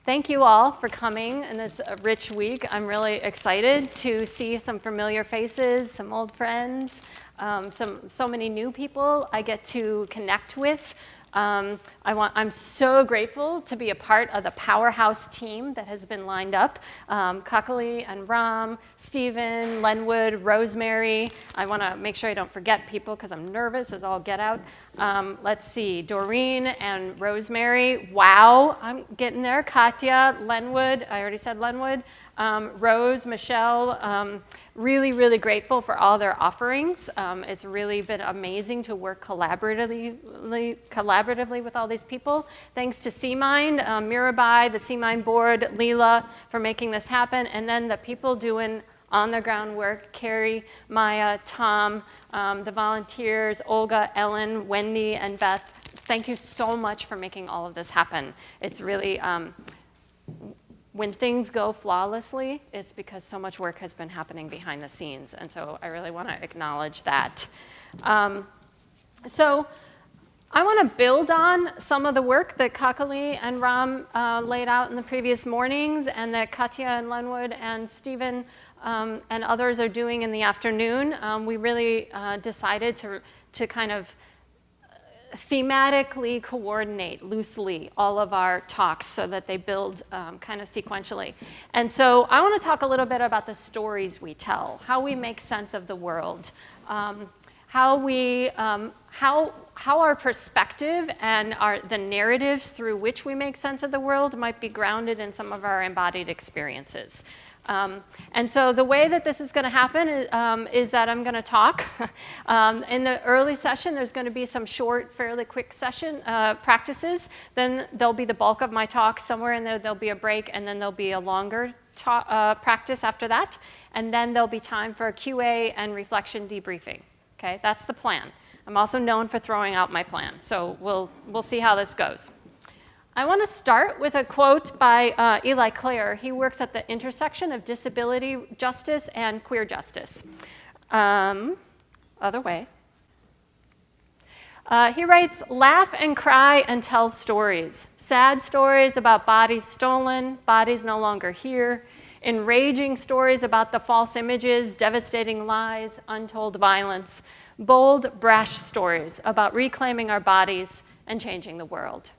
Thank you all for coming in this rich week. I'm really excited to see some familiar faces, some old friends, so many new people I get to connect with. I'm so grateful to be a part of the powerhouse team that has been lined up. Kakali and Ram, Stephen, Lenwood, Rosemary. I want to make sure I don't forget people because I'm nervous as all get out. Let's see, Doreen and Rosemary. Wow, I'm getting there. Katya, Lenwood, I already said Lenwood. Rose, Michelle, really, really grateful for all their offerings. It's really been amazing to work collaboratively with all these people. Thanks to CMind, Mirabai, the CMind board, Leela for making this happen, and then the people doing on-the-ground work, Carrie, Maya, Tom, the volunteers, Olga, Ellen, Wendy, and Beth. Thank you so much for making all of this happen. It's really, when things go flawlessly, it's because so much work has been happening behind the scenes, and so I really want to acknowledge that. So I want to build on some of the work that Kakali and Ram laid out in the previous mornings, and that Katya and Lenwood and Stephen and others are doing in the afternoon. We really decided to kind of thematically coordinate loosely all of our talks so that they build kind of sequentially. And so I want to talk a little bit about the stories we tell, how we make sense of the world, how our perspective and the narratives through which we make sense of the world might be grounded in some of our embodied experiences. And so the way that this is going to happen is that I'm going to talk. In the early session, there's going to be some short, fairly quick session practices. Then there'll be the bulk of my talk. Somewhere in there, there'll be a break, and then there'll be a longer practice after that. And then there'll be time for a QA and reflection debriefing. Okay, that's the plan. I'm also known for throwing out my plan, so we'll see how this goes. I want to start with a quote by Eli Clare. He works at the intersection of disability justice and queer justice. Other way. He writes, "Laugh and cry and tell stories. Sad stories about bodies stolen, bodies no longer here. Enraging stories about the false images, devastating lies, untold violence. Bold, brash stories about reclaiming our bodies and changing the world."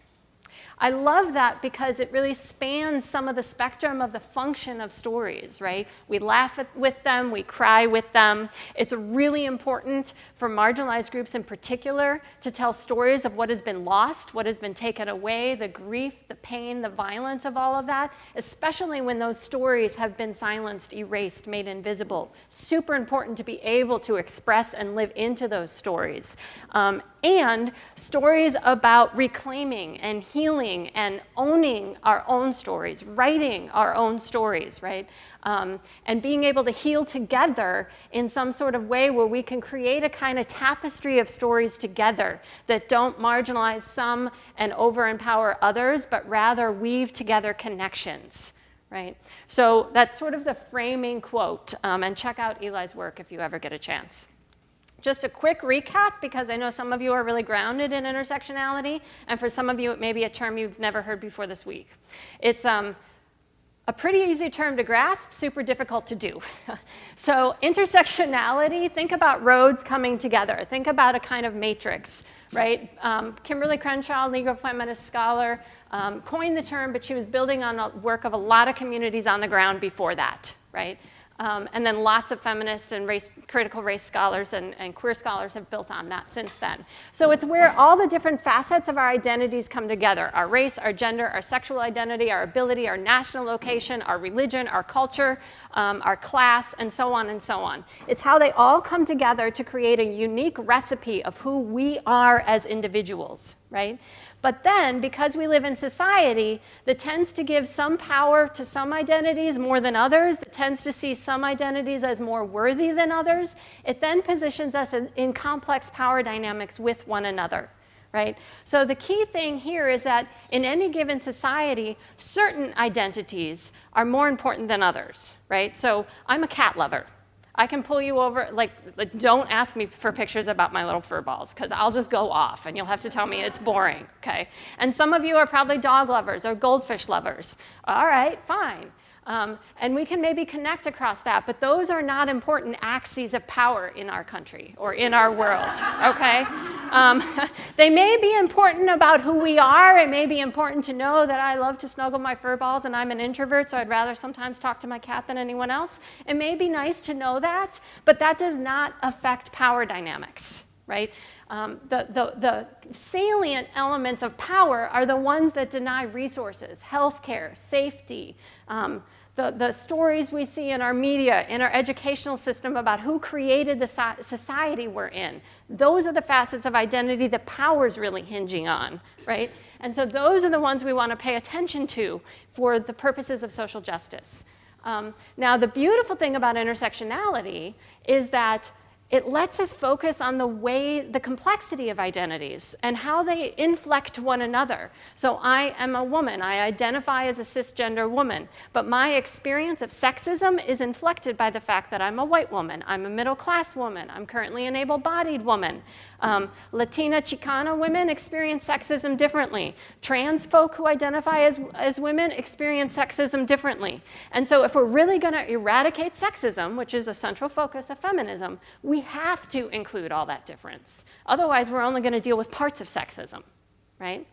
I love that because it really spans some of the spectrum of the function of stories, right? We laugh with them, we cry with them. It's really important for marginalized groups in particular to tell stories of what has been lost, what has been taken away, the grief, the pain, the violence of all of that, especially when those stories have been silenced, erased, made invisible. Super important to be able to express and live into those stories. And stories about reclaiming and healing and owning our own stories, writing our own stories, right? And being able to heal together in some sort of way where we can create a kind of tapestry of stories together that don't marginalize some and over-empower others, but rather weave together connections, right? So that's sort of the framing quote, and check out Eli's work if you ever get a chance. Just a quick recap, because I know some of you are really grounded in intersectionality, and for some of you, it may be a term you've never heard before this week. It's a pretty easy term to grasp, super difficult to do. So intersectionality, think about roads coming together. Think about a kind of matrix, right? Kimberly Crenshaw, legal feminist scholar, coined the term, but she was building on the work of a lot of communities on the ground before that, right? And then lots of feminist and critical race scholars and queer scholars have built on that since then. So it's where all the different facets of our identities come together: our race, our gender, our sexual identity, our ability, our national location, our religion, our culture, our class, and so on and so on. It's how they all come together to create a unique recipe of who we are as individuals, right? But then, because we live in society that tends to give some power to some identities more than others, that tends to see some identities as more worthy than others, it then positions us in complex power dynamics with one another, right? So the key thing here is that in any given society, certain identities are more important than others, right? So I'm a cat lover. I can pull you over, like don't ask me for pictures about my little fur balls, because I'll just go off and you'll have to tell me it's boring, okay? And some of you are probably dog lovers or goldfish lovers. All right, fine. And we can maybe connect across that, but those are not important axes of power in our country or in our world, okay? They may be important about who we are. It may be important to know that I love to snuggle my fur balls and I'm an introvert, so I'd rather sometimes talk to my cat than anyone else. It may be nice to know that, but that does not affect power dynamics, right? The salient elements of power are the ones that deny resources, healthcare, safety, the stories we see in our media, in our educational system about who created the society we're in. Those are the facets of identity that power's really hinging on, right? And so those are the ones we want to pay attention to for the purposes of social justice. Now, the beautiful thing about intersectionality is that it lets us focus on the complexity of identities and how they inflect one another. So I am a woman. I identify as a cisgender woman. But my experience of sexism is inflected by the fact that I'm a white woman. I'm a middle-class woman. I'm currently an able-bodied woman. Latina, Chicana women experience sexism differently. Trans folk who identify as women experience sexism differently. And so if we're really going to eradicate sexism, which is a central focus of feminism, we have to include all that difference. Otherwise, we're only going to deal with parts of sexism, right?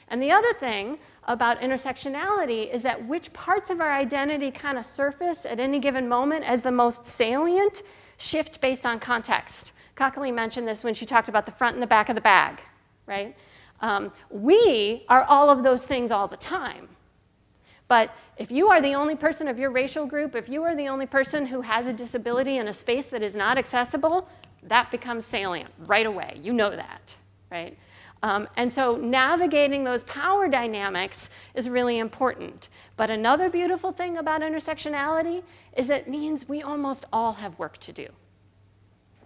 And the other thing about intersectionality is that which parts of our identity kind of surface at any given moment as the most salient shift based on context. Kakali mentioned this when she talked about the front and the back of the bag, right? We are all of those things all the time. But if you are the only person of your racial group, if you are the only person who has a disability in a space that is not accessible, that becomes salient right away. You know that, right? And so navigating those power dynamics is really important. But another beautiful thing about intersectionality is it means we almost all have work to do,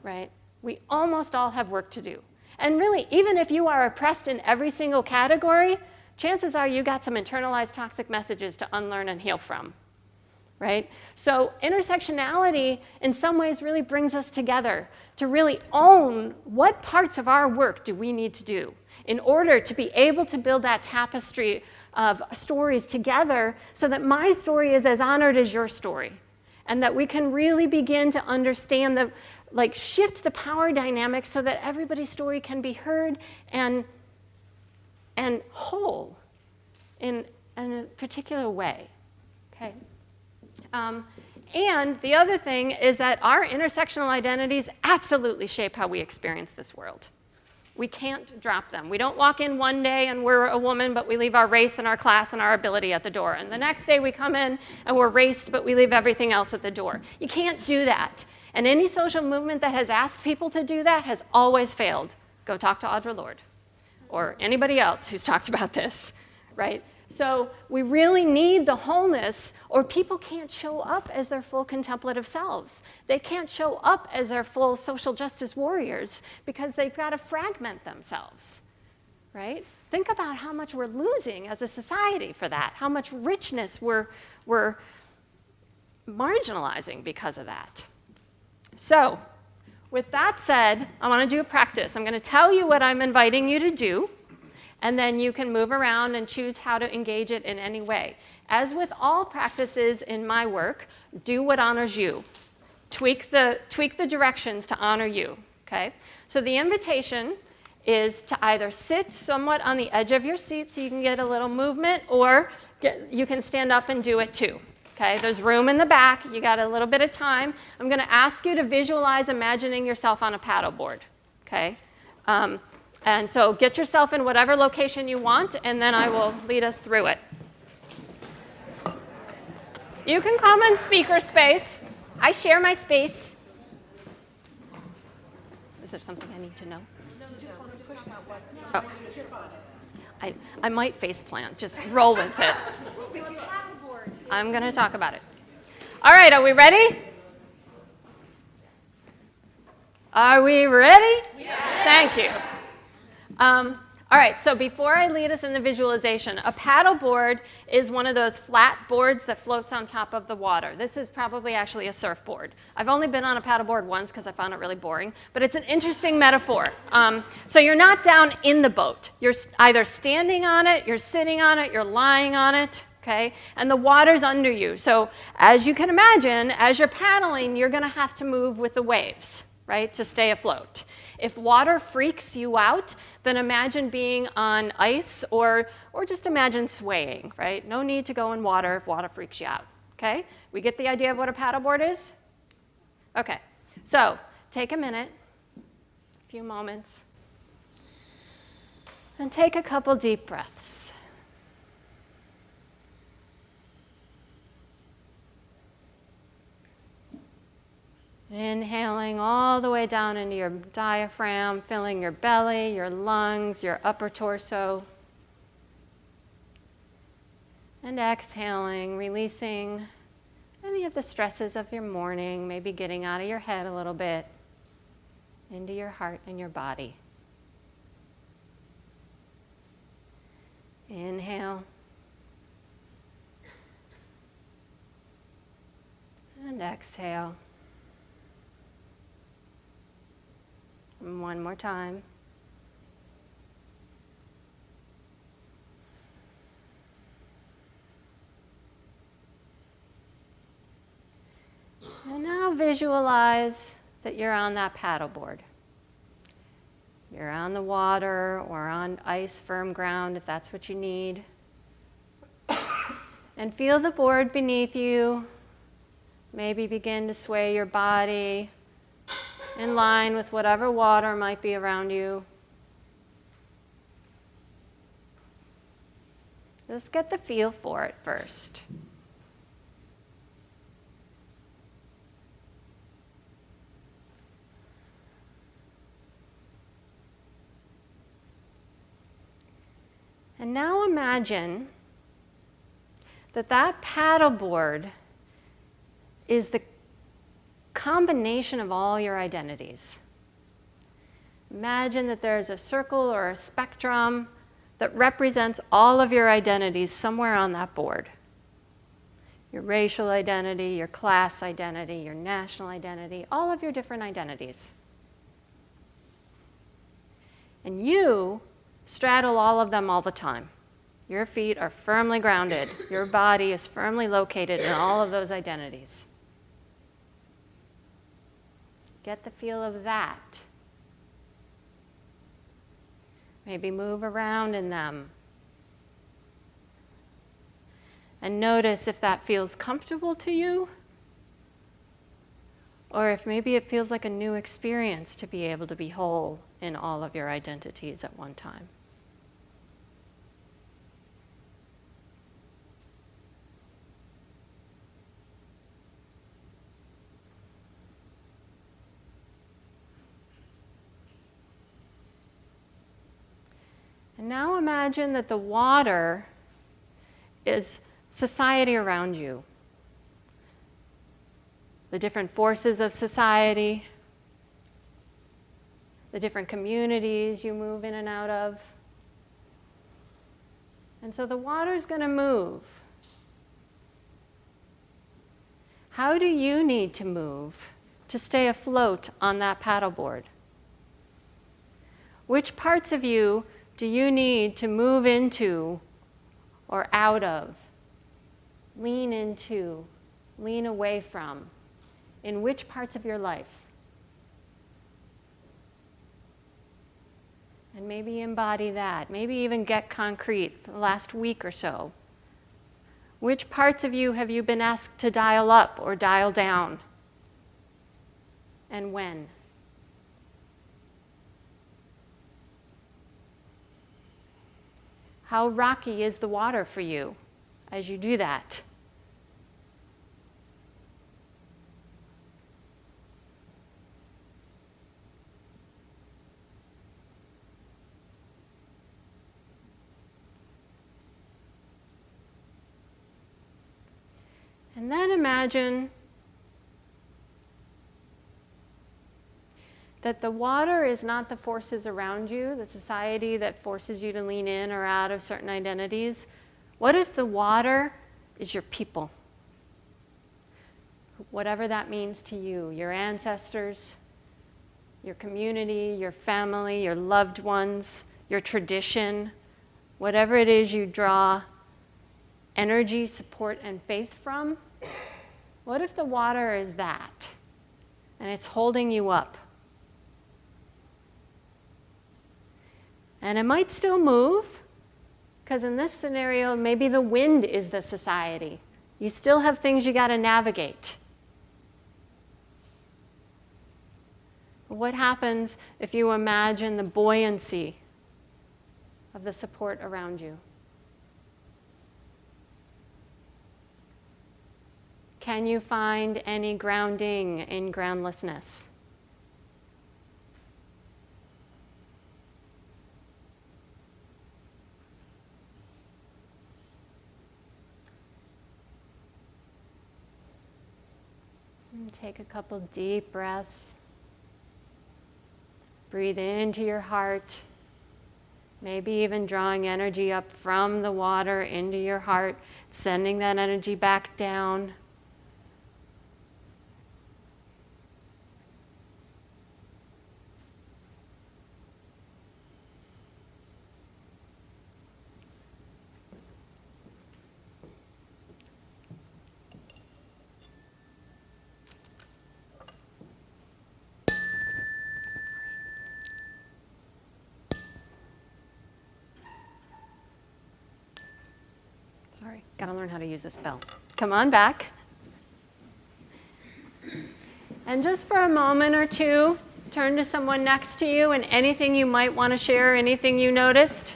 right? We almost all have work to do. And really, even if you are oppressed in every single category, chances are you got some internalized toxic messages to unlearn and heal from, right? So intersectionality in some ways really brings us together to really own what parts of our work do we need to do in order to be able to build that tapestry of stories together so that my story is as honored as your story, and that we can really begin to understand shift the power dynamics so that everybody's story can be heard and whole in a particular way, okay? And the other thing is that our intersectional identities absolutely shape how we experience this world. We can't drop them. We don't walk in one day and we're a woman, but we leave our race and our class and our ability at the door. And the next day we come in and we're raced, but we leave everything else at the door. You can't do that. And any social movement that has asked people to do that has always failed. Go talk to Audre Lorde or anybody else who's talked about this, right? So we really need the wholeness, or people can't show up as their full contemplative selves. They can't show up as their full social justice warriors because they've got to fragment themselves, right? Think about how much we're losing as a society for that, how much richness we're marginalizing because of that. So with that said, I want to do a practice. I'm going to tell you what I'm inviting you to do, and then you can move around and choose how to engage it in any way. As with all practices in my work, do what honors you. Tweak the directions to honor you, okay? So the invitation is to either sit somewhat on the edge of your seat so you can get a little movement, or you can stand up and do it too. Okay, there's room in the back. You got a little bit of time. I'm going to ask you to visualize imagining yourself on a paddleboard. Okay, and so get yourself in whatever location you want, and then I will lead us through it. You can come in speaker space. I share my space. Is there something I need to know? No, just want to push that button. Oh. I might face plant. Just roll with it. I'm going to talk about it. All right, are we ready? Are we ready? Yes. Thank you. All All right, so before I lead us in the visualization, a paddleboard is one of those flat boards that floats on top of the water. This is probably actually a surfboard. I've only been on a paddleboard once because I found it really boring, but it's an interesting metaphor. So you're not down in the boat. You're either standing on it, you're sitting on it, you're lying on it, okay? And the water's under you. So as you can imagine, as you're paddling, you're going to have to move with the waves, right, to stay afloat. If water freaks you out, then imagine being on ice or just imagine swaying, right? No need to go in water if water freaks you out, okay? We get the idea of what a paddleboard is? Okay, so take a minute, a few moments, and take a couple deep breaths. Inhaling all the way down into your diaphragm, filling your belly, your lungs, your upper torso. And exhaling, releasing any of the stresses of your morning, maybe getting out of your head a little bit, into your heart and your body. Inhale. And exhale. One more time. And now visualize that you're on that paddleboard. You're on the water or on ice, firm ground, if that's what you need. And feel the board beneath you. Maybe begin to sway your body in line with whatever water might be around you. Just get the feel for it first. And now imagine that that paddleboard is the combination of all your identities. Imagine that there's a circle or a spectrum that represents all of your identities somewhere on that board. Your racial identity, your class identity, your national identity, all of your different identities. And you straddle all of them all the time. Your feet are firmly grounded. Your body is firmly located in all of those identities. Get the feel of that. Maybe move around in them. And notice if that feels comfortable to you, or if maybe it feels like a new experience to be able to be whole in all of your identities at one time. And now imagine that the water is society around you. The different forces of society, the different communities you move in and out of. And so the water's going to move. How do you need to move to stay afloat on that paddleboard? Which parts of you do you need to move into or out of, lean into, lean away from? In which parts of your life? And maybe embody that. Maybe even get concrete the last week or so. Which parts of you have you been asked to dial up or dial down? And when? How rocky is the water for you as you do that? And then imagine that the water is not the forces around you, the society that forces you to lean in or out of certain identities. What if the water is your people? Whatever that means to you, your ancestors, your community, your family, your loved ones, your tradition, whatever it is you draw energy, support, and faith from. What if the water is that, and it's holding you up? And it might still move, because in this scenario, maybe the wind is the society. You still have things you got to navigate. What happens if you imagine the buoyancy of the support around you? Can you find any grounding in groundlessness? And take a couple deep breaths. Breathe into your heart. Maybe even drawing energy up from the water into your heart, sending that energy back down. Sorry, gotta learn how to use this bell. Come on back. And just for a moment or two, turn to someone next to you and anything you might want to share, anything you noticed.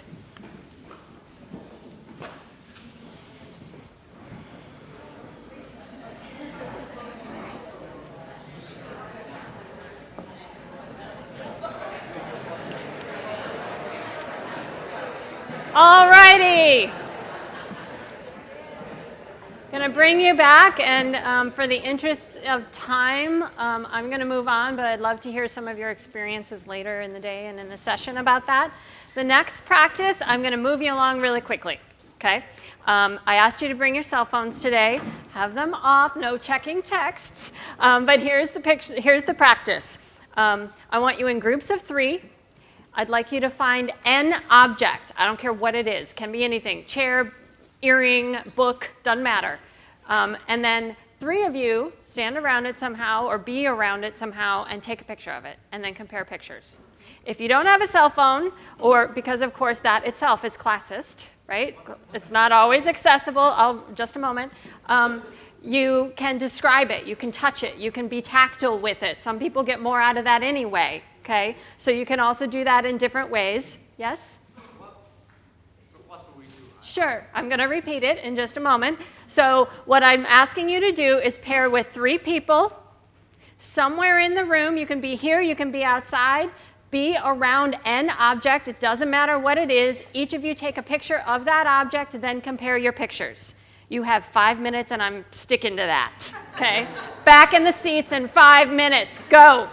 All righty. Going to bring you back, and for the interest of time, I'm going to move on, but I'd love to hear some of your experiences later in the day and in the session about that. The next practice, I'm going to move you along really quickly, okay? I asked you to bring your cell phones today. Have them off, no checking texts, but here's the practice. I want you in groups of 3. I'd like you to find an object. I don't care what it is. Can be anything. Chair, earring, book, doesn't matter. And then 3 of you stand around it somehow or be around it somehow and take a picture of it and then compare pictures. If you don't have a cell phone, or because of course that itself is classist, right? It's not always accessible. Just a moment. You can describe it. You can touch it. You can be tactile with it. Some people get more out of that anyway, okay? So you can also do that in different ways. Yes? Sure, I'm going to repeat it in just a moment. So what I'm asking you to do is pair with 3 people somewhere in the room. You can be here, you can be outside. Be around an object. It doesn't matter what it is. Each of you take a picture of that object, then compare your pictures. You have 5 minutes, and I'm sticking to that, okay? Back in the seats in 5 minutes. Go.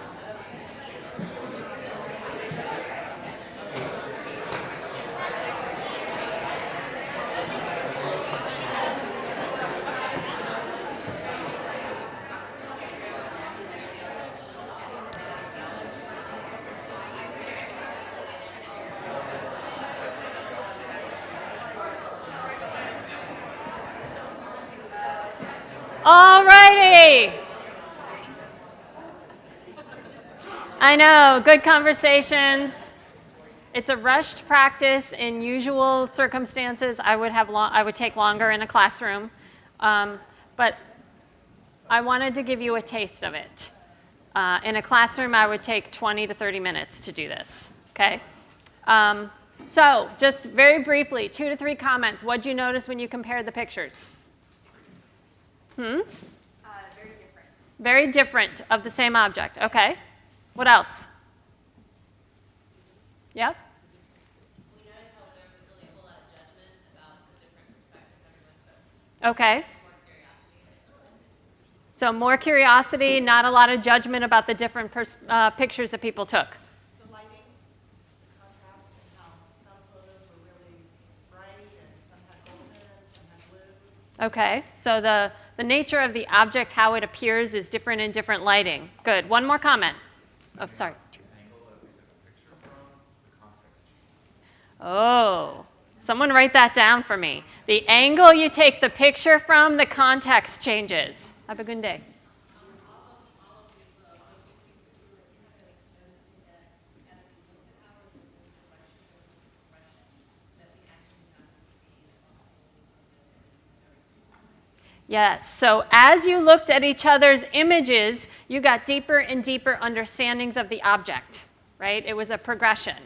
All righty. I know, good conversations. It's a rushed practice. In usual circumstances, I would take longer in a classroom, but I wanted to give you a taste of it. In a classroom, I would take 20 to 30 minutes to do this. Okay. So, just very briefly, 2 to 3 comments. What did you notice when you compared the pictures? Very different. Very different of the same object. Okay. What else? Yep. We noticed how there was really a whole lot of judgment about the different perspectives everyone took. Okay. More curiosity. So more curiosity, not a lot of judgment about the different pictures that people took. The lighting, the contrast, and how some photos were really bright and some had golden, some had blue. Okay, so the nature of the object, how it appears, is different in different lighting. Good. One more comment. Oh, sorry. Oh, someone write that down for me. The angle you take the picture from, the context changes. Have a good day. Yes, so as you looked at each other's images, you got deeper and deeper understandings of the object, right? It was a progression.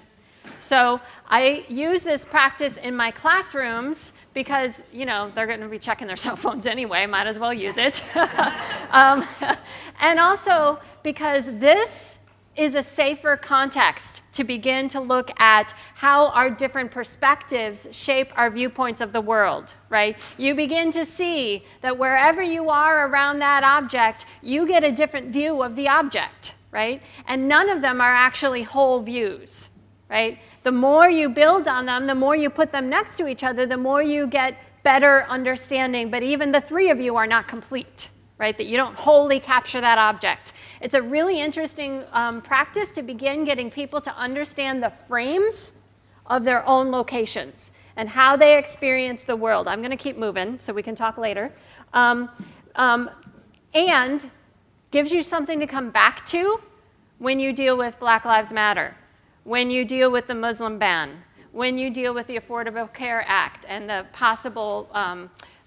So I use this practice in my classrooms because, you know, they're going to be checking their cell phones anyway, might as well use it. And also because this is a safer context to begin to look at how our different perspectives shape our viewpoints of the world, right? You begin to see that wherever you are around that object, you get a different view of the object, right? And none of them are actually whole views, right? The more you build on them, the more you put them next to each other, the more you get better understanding. But even the three of you are not complete, right? That you don't wholly capture that object. It's a really interesting practice to begin getting people to understand the frames of their own locations and how they experience the world. I'm going to keep moving so we can talk later. And gives you something to come back to when you deal with Black Lives Matter, when you deal with the Muslim ban, when you deal with the Affordable Care Act and the possible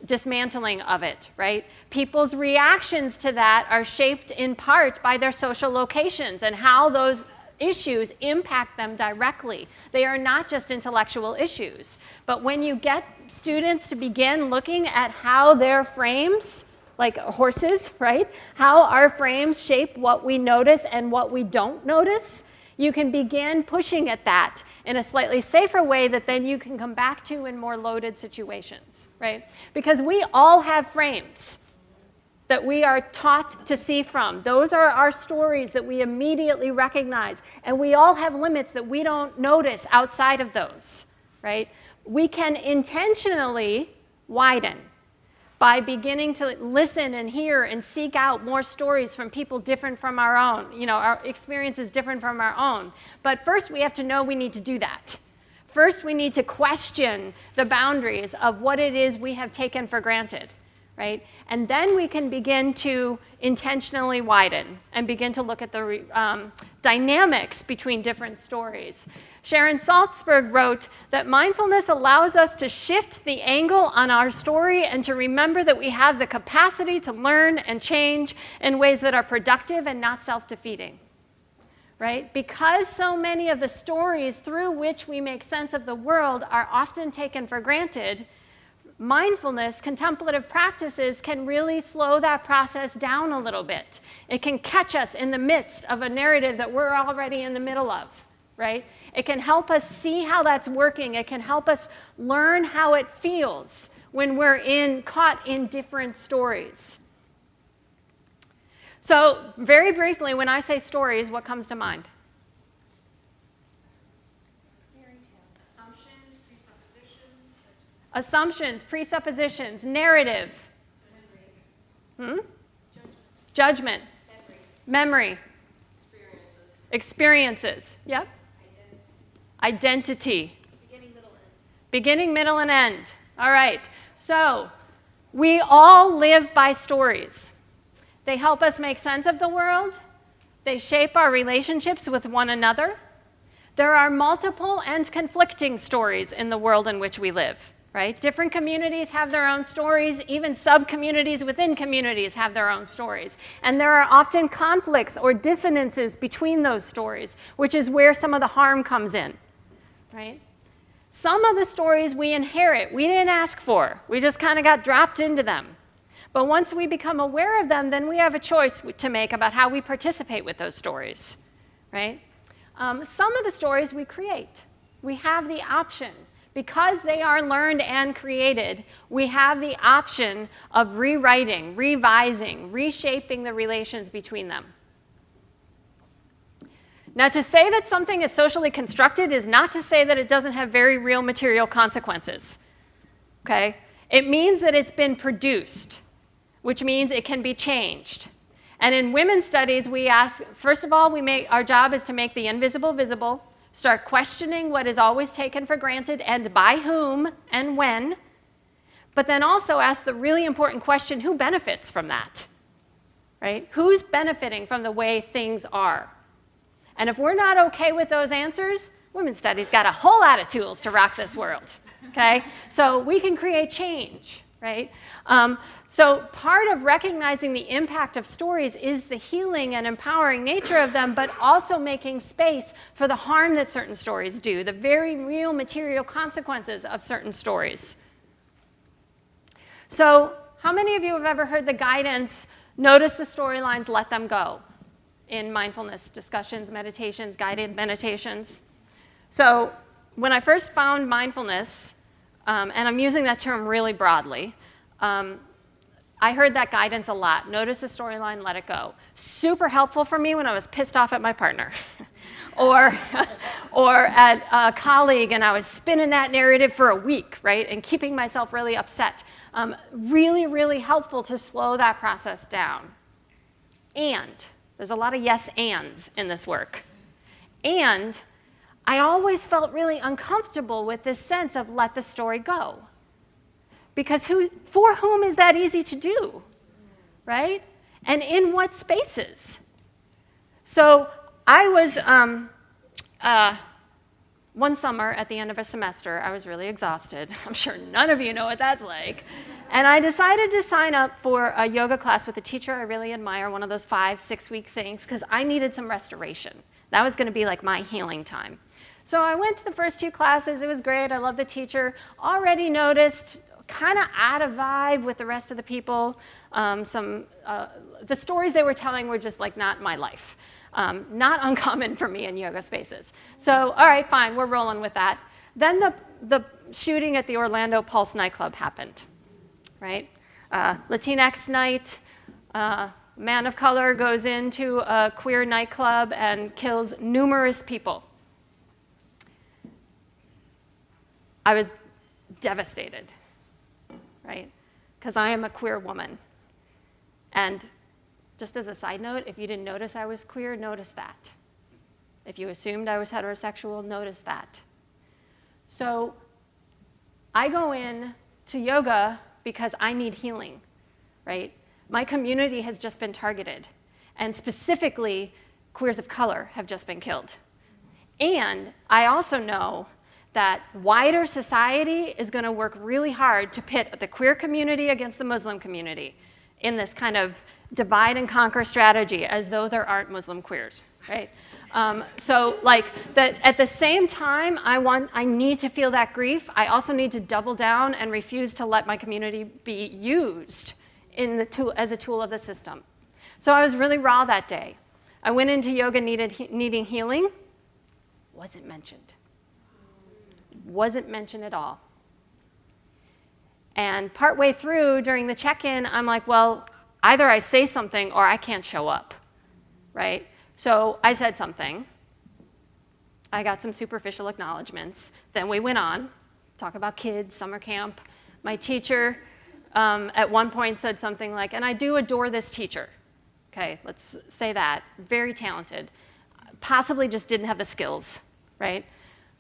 dismantling of it, right? People's reactions to that are shaped in part by their social locations and how those issues impact them directly. They are not just intellectual issues. But when you get students to begin looking at how their frames, like horses, right? How our frames shape what we notice and what we don't notice, you can begin pushing at that in a slightly safer way that then you can come back to in more loaded situations, right? Because we all have frames that we are taught to see from. Those are our stories that we immediately recognize. And we all have limits that we don't notice outside of those, right? We can intentionally widen by beginning to listen and hear and seek out more stories from people different from our own, you know, our experiences different from our own. But first we have to know we need to do that. First we need to question the boundaries of what it is we have taken for granted, right? And then we can begin to intentionally widen and begin to look at the dynamics between different stories. Sharon Salzberg wrote that mindfulness allows us to shift the angle on our story and to remember that we have the capacity to learn and change in ways that are productive and not self-defeating, right? Because so many of the stories through which we make sense of the world are often taken for granted, mindfulness, contemplative practices can really slow that process down a little bit. It can catch us in the midst of a narrative that we're already in the middle of, right? It can help us see how that's working. It can help us learn how it feels when we're caught in different stories. So very briefly, when I say stories, what comes to mind? Fairy tale. Assumptions, presuppositions. Assumptions, presuppositions, narrative. Judgment. Memory. Experiences. Yep. Identity. Beginning, middle, end. Beginning, middle, and end. All right. So we all live by stories. They help us make sense of the world. They shape our relationships with one another. There are multiple and conflicting stories in the world in which we live, right? Different communities have their own stories. Even sub-communities within communities have their own stories. And there are often conflicts or dissonances between those stories, which is where some of the harm comes in, right? Some of the stories we inherit, we didn't ask for. We just kind of got dropped into them. But once we become aware of them, then we have a choice to make about how we participate with those stories, right? Some of the stories we create. We have the option Because they are learned and created, we have the option of rewriting, revising, reshaping the relations between them. Now, to say that something is socially constructed is not to say that it doesn't have very real material consequences. Okay? It means that it's been produced, which means it can be changed. And in women's studies, we ask, first of all, our job is to make the invisible visible, start questioning what is always taken for granted and by whom and when, but then also ask the really important question, who benefits from that? Right? Who's benefiting from the way things are? And if we're not okay with those answers, women's studies got a whole lot of tools to rock this world. Okay? So we can create change, right? So part of recognizing the impact of stories is the healing and empowering nature of them, but also making space for the harm that certain stories do, the very real material consequences of certain stories. So how many of you have ever heard the guidance, notice the storylines, let them go, in mindfulness discussions, meditations, guided meditations? So when I first found mindfulness, and I'm using that term really broadly, I heard that guidance a lot. Notice the storyline, let it go. Super helpful for me when I was pissed off at my partner or at a colleague and I was spinning that narrative for a week, right, and keeping myself really upset. Really, really helpful to slow that process down. And there's a lot of yes ands in this work. And I always felt really uncomfortable with this sense of let the story go. Because for whom is that easy to do, right? And in what spaces? So I was, one summer at the end of a semester, I was really exhausted. I'm sure none of you know what that's like. And I decided to sign up for a yoga class with a teacher I really admire, one of those 5-6 week things, because I needed some restoration. That was going to be like my healing time. So I went to the first 2 classes. It was great. I love the teacher. Already noticed kind of out of vibe with the rest of the people. The stories they were telling were just like not my life. Not uncommon for me in yoga spaces. So, all right, fine, we're rolling with that. Then the shooting at the Orlando Pulse nightclub happened, right? Latinx night, man of color goes into a queer nightclub and kills numerous people. I was devastated. Right? Because I am a queer woman. And just as a side note, if you didn't notice I was queer, notice that. If you assumed I was heterosexual, notice that. So I go in to yoga because I need healing, right? My community has just been targeted. And specifically, queers of color have just been killed. And I also know that wider society is going to work really hard to pit the queer community against the Muslim community in this kind of divide and conquer strategy, as though there aren't Muslim queers, right? So like that at the same time, I need to feel that grief. I also need to double down and refuse to let my community be used as a tool of the system. So I was really raw that day. I went into yoga needing healing. Wasn't mentioned. Wasn't mentioned at all. And partway through, during the check-in, I'm like, well, either I say something or I can't show up, right? So I said something. I got some superficial acknowledgments. Then we went on, talk about kids, summer camp. My teacher at one point said something like, and I do adore this teacher. Okay, let's say that. Very talented. Possibly just didn't have the skills, right?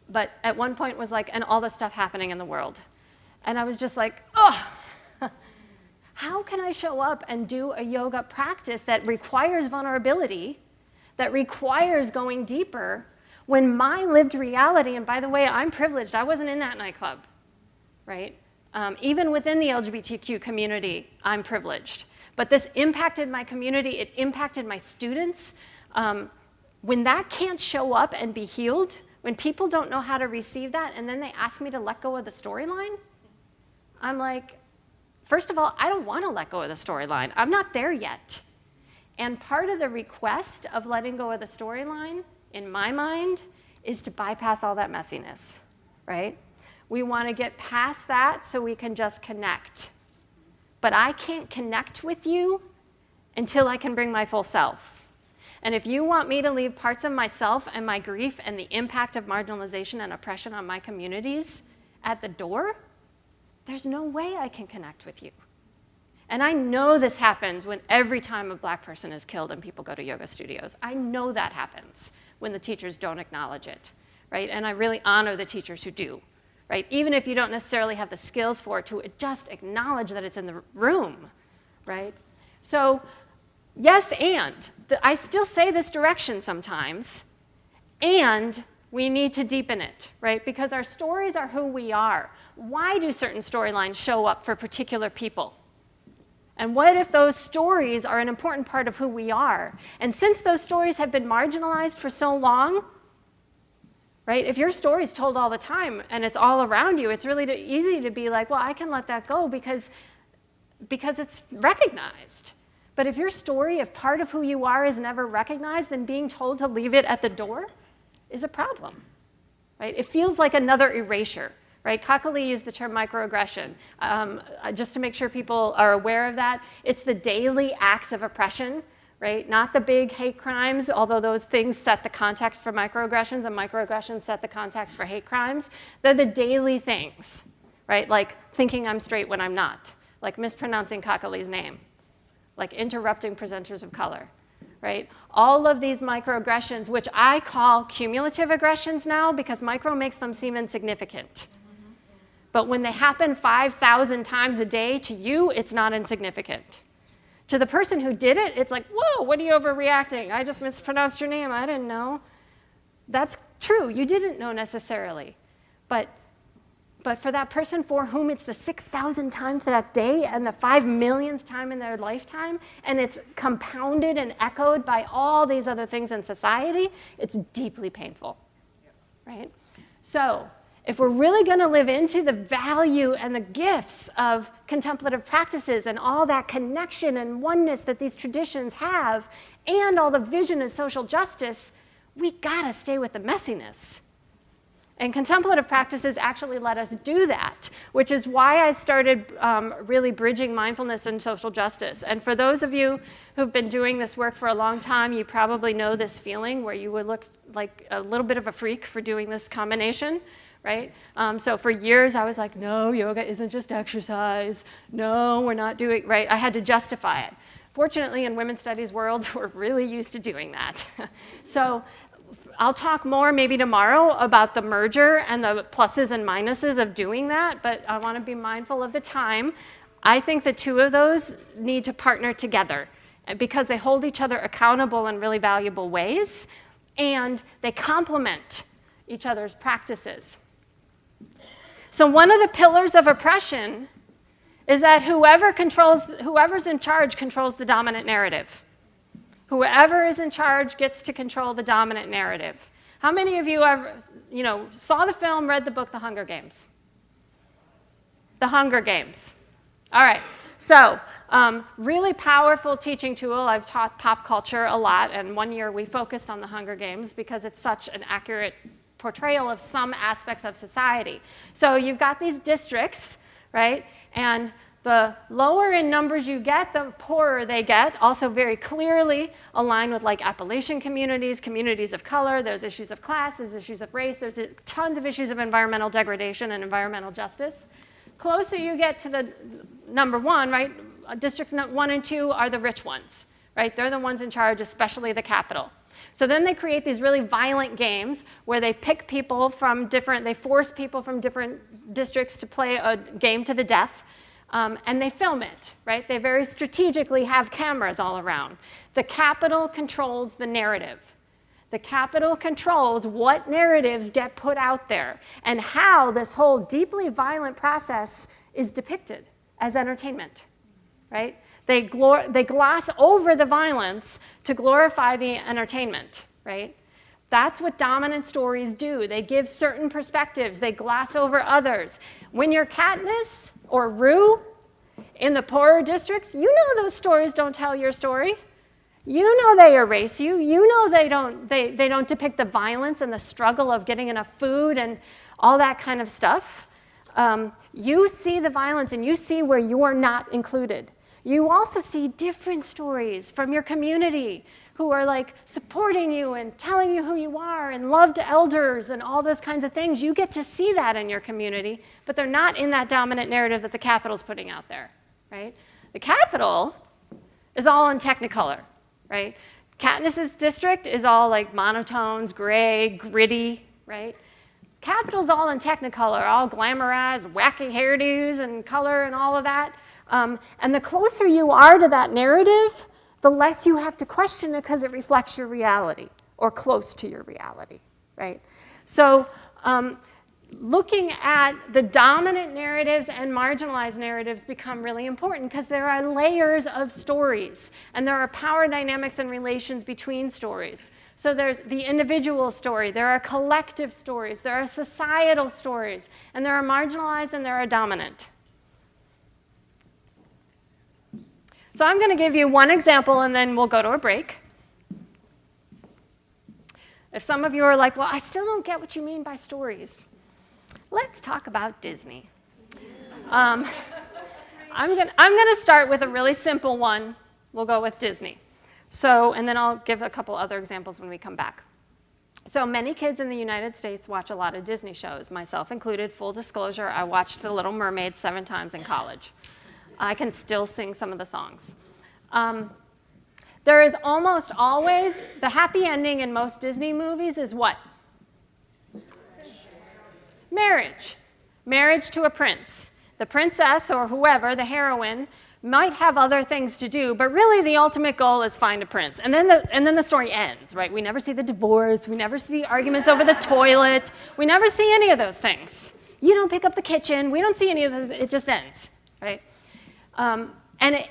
But at one point was like, and all the stuff happening in the world. And I was just like, oh, how can I show up and do a yoga practice that requires vulnerability, that requires going deeper, when my lived reality, and by the way, I'm privileged, I wasn't in that nightclub, right? Even within the LGBTQ community, I'm privileged. But this impacted my community, it impacted my students. When that can't show up and be healed, when people don't know how to receive that, and then they ask me to let go of the storyline, I'm like, first of all, I don't want to let go of the storyline. I'm not there yet. And part of the request of letting go of the storyline, in my mind, is to bypass all that messiness, right? We want to get past that so we can just connect. But I can't connect with you until I can bring my full self. And if you want me to leave parts of myself and my grief and the impact of marginalization and oppression on my communities at the door, there's no way I can connect with you. And I know this happens when every time a Black person is killed and people go to yoga studios. I know that happens when the teachers don't acknowledge it, right? And I really honor the teachers who do, right? Even if you don't necessarily have the skills for it, to just acknowledge that it's in the room, right? So yes, and I still say this direction sometimes, and we need to deepen it, right? Because our stories are who we are. Why do certain storylines show up for particular people? And what if those stories are an important part of who we are? And since those stories have been marginalized for so long, right? If your story's told all the time and it's all around you, it's really easy to be like, well, I can let that go because it's recognized. But if your story, if part of who you are is never recognized, then being told to leave it at the door is a problem, right? It feels like another erasure. Right? Kakali used the term microaggression. Just to make sure people are aware of that, it's the daily acts of oppression, right? Not the big hate crimes, although those things set the context for microaggressions, and microaggressions set the context for hate crimes. They're the daily things, right? Like thinking I'm straight when I'm not, like mispronouncing Kakali's name, like interrupting presenters of color, right? All of these microaggressions, which I call cumulative aggressions now because micro makes them seem insignificant. But when they happen 5,000 times a day to you, it's not insignificant. To the person who did it, it's like, whoa, what are you overreacting? I just mispronounced your name, I didn't know. That's true, you didn't know necessarily. But for that person for whom it's the 6,000 times that day and the 5 millionth time in their lifetime, and it's compounded and echoed by all these other things in society, it's deeply painful, right? So, if we're really going to live into the value and the gifts of contemplative practices and all that connection and oneness that these traditions have, and all the vision of social justice, we gotta stay with the messiness. And contemplative practices actually let us do that, which is why I started really bridging mindfulness and social justice. And for those of you who've been doing this work for a long time, you probably know this feeling where you would look like a little bit of a freak for doing this combination. Right? So for years I was like, no, yoga isn't just exercise. No, we're not doing, right? I had to justify it. Fortunately, in women's studies worlds, we're really used to doing that. So I'll talk more maybe tomorrow about the merger and the pluses and minuses of doing that, but I want to be mindful of the time. I think the two of those need to partner together because they hold each other accountable in really valuable ways, and they complement each other's practices. So one of the pillars of oppression is that whoever's in charge controls the dominant narrative. Whoever is in charge gets to control the dominant narrative. How many of you ever, saw the film, read the book, The Hunger Games? The Hunger Games. All right. So really powerful teaching tool. I've taught pop culture a lot, and one year we focused on The Hunger Games because it's such an accurate portrayal of some aspects of society. So you've got these districts, right? And the lower in numbers you get, the poorer they get. Also very clearly aligned with like Appalachian communities, communities of color. There's issues of class, there's issues of race, there's tons of issues of environmental degradation and environmental justice. Closer you get to the number one, right? Districts 1 and 2 are the rich ones, right? They're the ones in charge, especially the capital. So then they create these really violent games where they pick people from they force people from different districts to play a game to the death, and they film it, right? They very strategically have cameras all around. The capital controls the narrative. The capital controls what narratives get put out there and how this whole deeply violent process is depicted as entertainment, right? They gloss over the violence to glorify the entertainment, right? That's what dominant stories do. They give certain perspectives. They gloss over others. When you're Katniss or Rue in the poorer districts, you know those stories don't tell your story. You know they erase you. You know they don't depict the violence and the struggle of getting enough food and all that kind of stuff. You see the violence and you see where you're not included. You also see different stories from your community who are like supporting you and telling you who you are and loved elders and all those kinds of things. You get to see that in your community, but they're not in that dominant narrative that the Capitol's putting out there, right? The Capitol is all in Technicolor, right? Katniss's district is all like monotones, gray, gritty, right? Capitol's all in Technicolor, all glamorized, wacky hairdos and color and all of that. And the closer you are to that narrative, the less you have to question it because it reflects your reality or close to your reality, right? So looking at the dominant narratives and marginalized narratives become really important because there are layers of stories and there are power dynamics and relations between stories. So there's the individual story, there are collective stories, there are societal stories, and there are marginalized and there are dominant. So I'm going to give you one example and then we'll go to a break. If some of you are like, well, I still don't get what you mean by stories, let's talk about Disney. I'm going to start with a really simple one. We'll go with Disney. So, and then I'll give a couple other examples when we come back. So many kids in the United States watch a lot of Disney shows, myself included. Full disclosure, I watched The Little Mermaid 7 times in college. I can still sing some of the songs. There is almost always, the happy ending in most Disney movies is what? Marriage. Marriage to a prince. The princess or whoever, the heroine, might have other things to do, but really the ultimate goal is find a prince. And then the story ends, right? We never see the divorce. We never see the arguments over the toilet. We never see any of those things. You don't pick up the kitchen. We don't see any of those. It just ends, right? And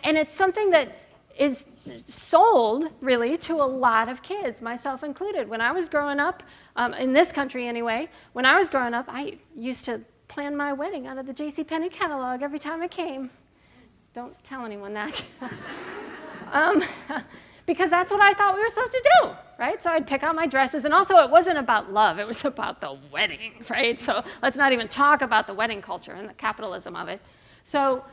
it's something that is sold, really, to a lot of kids, myself included. When I was growing up, in this country anyway, when I was growing up, I used to plan my wedding out of the JCPenney catalog every time it came. Don't tell anyone that. Because that's what I thought we were supposed to do, right? So I'd pick out my dresses, and also it wasn't about love, it was about the wedding, right? So let's not even talk about the wedding culture and the capitalism of it. So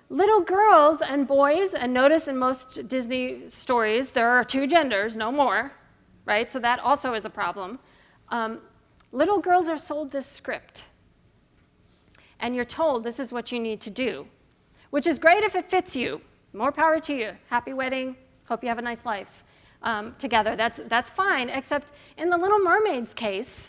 little girls and boys, and notice in most Disney stories, there are 2 genders, no more, right? So that also is a problem. Little girls are sold this script, and you're told this is what you need to do, which is great if it fits you. More power to you. Happy wedding. Hope you have a nice life together. That's fine, except in the Little Mermaid's case,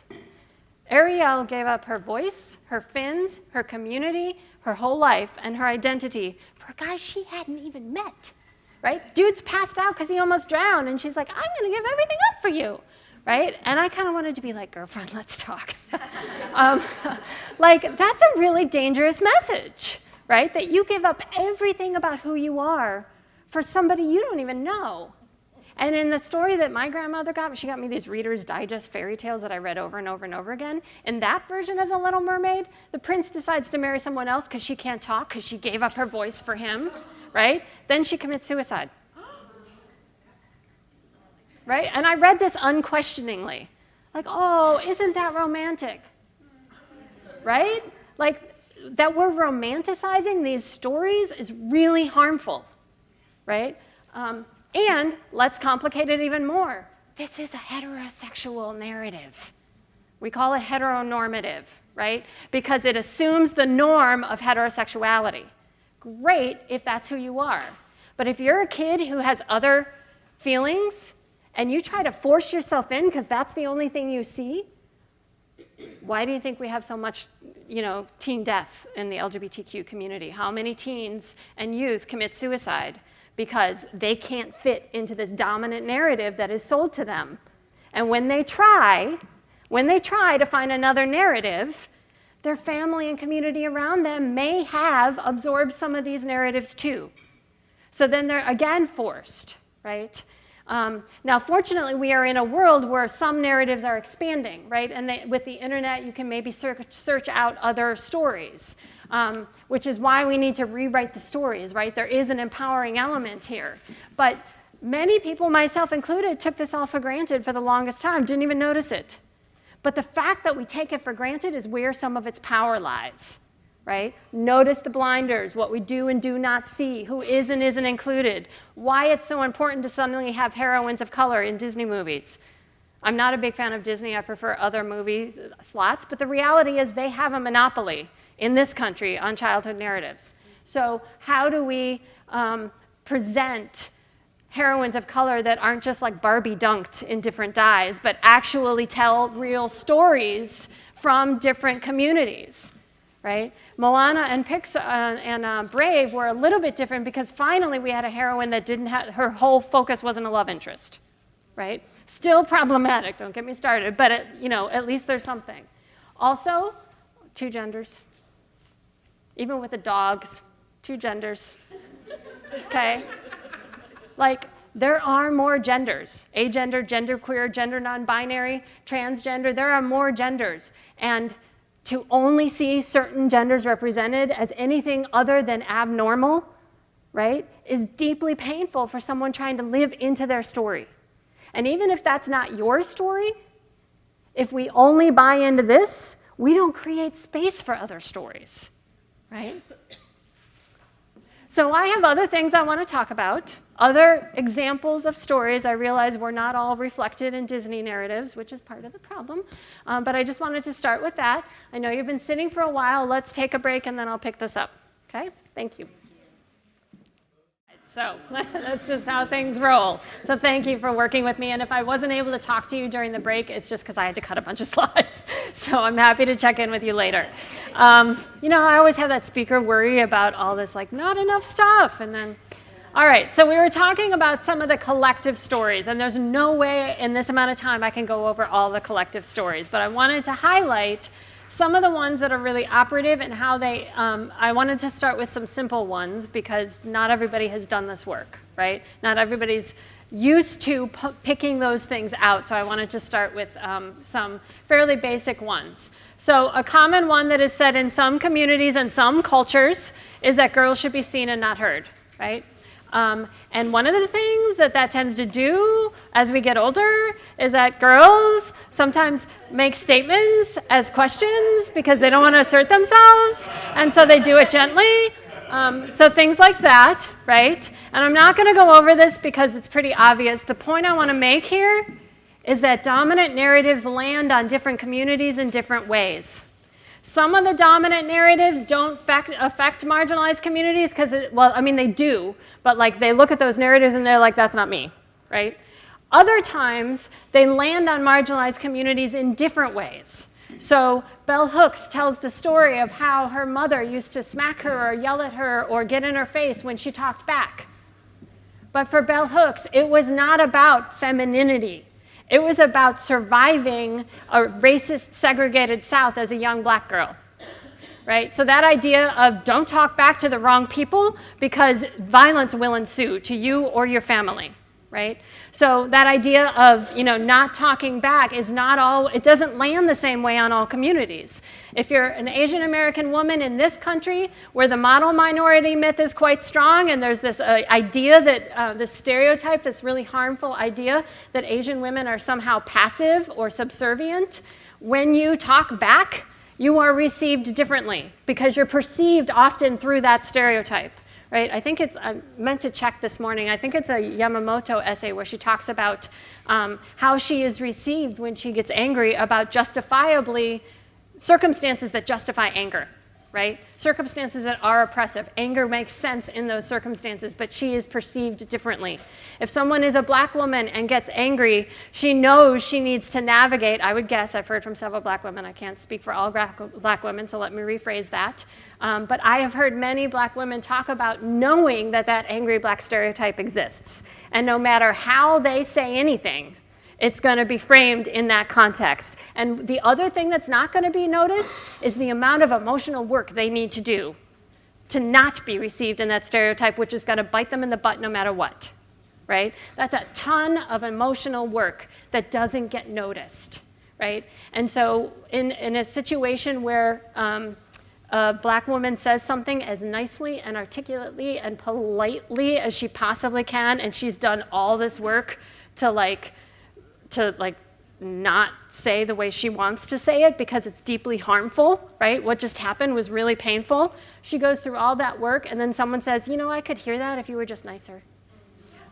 Ariel gave up her voice, her fins, her community, her whole life, and her identity for a guy she hadn't even met, right? Dude's passed out because he almost drowned, and she's like, I'm going to give everything up for you, right? And I kind of wanted to be like, girlfriend, let's talk. Like, that's a really dangerous message, right? That you give up everything about who you are for somebody you don't even know. And in the story that my grandmother got me, she got me these Reader's Digest fairy tales that I read over and over and over again. In that version of The Little Mermaid, the prince decides to marry someone else because she can't talk, because she gave up her voice for him, right? Then she commits suicide. Right? And I read this unquestioningly. Like, oh, isn't that romantic? Right? Like, that we're romanticizing these stories is really harmful, right? And let's complicate it even more. This is a heterosexual narrative. We call it heteronormative, right? Because it assumes the norm of heterosexuality. Great if that's who you are. But if you're a kid who has other feelings and you try to force yourself in because that's the only thing you see, why do you think we have so much, teen death in the LGBTQ community? How many teens and youth commit suicide? Because they can't fit into this dominant narrative that is sold to them. And when they try to find another narrative, their family and community around them may have absorbed some of these narratives too. So then they're again forced, right? Now, fortunately, we are in a world where some narratives are expanding, right? And with the internet, you can maybe search out other stories, which is why we need to rewrite the stories, right? There is an empowering element here. But many people, myself included, took this all for granted for the longest time, didn't even notice it. But the fact that we take it for granted is where some of its power lies, right? Notice the blinders, what we do and do not see, who is and isn't included, why it's so important to suddenly have heroines of color in Disney movies. I'm not a big fan of Disney. I prefer other movie slots. But the reality is they have a monopoly in this country on childhood narratives. So how do we present heroines of color that aren't just like Barbie dunked in different dyes, but actually tell real stories from different communities, right? Moana and Brave were a little bit different because finally we had a heroine that didn't have, her whole focus wasn't a love interest, right? Still problematic, don't get me started, but at least there's something. Also, 2 genders. Even with the dogs, 2 genders, okay? Like, there are more genders. Agender, genderqueer, gender non-binary, transgender, there are more genders. And to only see certain genders represented as anything other than abnormal, right, is deeply painful for someone trying to live into their story. And even if that's not your story, if we only buy into this, we don't create space for other stories, right? So I have other things I want to talk about, other examples of stories. I realize we're not all reflected in Disney narratives, which is part of the problem. But I just wanted to start with that. I know you've been sitting for a while. Let's take a break, and then I'll pick this up. Okay? Thank you. So that's just how things roll. So thank you for working with me. And if I wasn't able to talk to you during the break, it's just because I had to cut a bunch of slides. So I'm happy to check in with you later. I always have that speaker worry about all this, like, not enough stuff. And then, all right, so we were talking about some of the collective stories. And there's no way in this amount of time I can go over all the collective stories. But I wanted to highlight some of the ones that are really operative and how they, I wanted to start with some simple ones because not everybody has done this work, right? Not everybody's used to picking those things out. So I wanted to start with some fairly basic ones. So a common one that is said in some communities and some cultures is that girls should be seen and not heard, right? And one of the things that tends to do as we get older is that girls sometimes make statements as questions because they don't want to assert themselves, and so they do it gently. So things like that, right? And I'm not going to go over this because it's pretty obvious. The point I want to make here is that dominant narratives land on different communities in different ways. Some of the dominant narratives don't affect marginalized communities because, they do, but like they look at those narratives and they're like, that's not me, right? Other times, they land on marginalized communities in different ways. So Bell Hooks tells the story of how her mother used to smack her or yell at her or get in her face when she talked back. But for Bell Hooks, it was not about femininity. It was about surviving a racist, segregated South as a young black girl, right? So that idea of don't talk back to the wrong people because violence will ensue to you or your family, right? So that idea of, not talking back is not all, it doesn't land the same way on all communities. If you're an Asian American woman in this country where the model minority myth is quite strong and there's this idea that, this stereotype, this really harmful idea that Asian women are somehow passive or subservient, when you talk back, you are received differently because you're perceived often through that stereotype. Right? I think it's, I meant to check this morning, I think it's a Yamamoto essay where she talks about how she is received when she gets angry about justifiably circumstances that justify anger, right? Circumstances that are oppressive. Anger makes sense in those circumstances, but she is perceived differently. If someone is a black woman and gets angry, she knows she needs to navigate, I would guess, I've heard from several black women, I can't speak for all black women, so let me rephrase that. But I have heard many black women talk about knowing that that angry black stereotype exists. And no matter how they say anything, it's going to be framed in that context. And the other thing that's not going to be noticed is the amount of emotional work they need to do to not be received in that stereotype, which is going to bite them in the butt no matter what, right? That's a ton of emotional work that doesn't get noticed, right? And so in a situation where a black woman says something as nicely and articulately and politely as she possibly can, and she's done all this work to not say the way she wants to say it because it's deeply harmful, right? What just happened was really painful. She goes through all that work, and then someone says, you know, I could hear that if you were just nicer,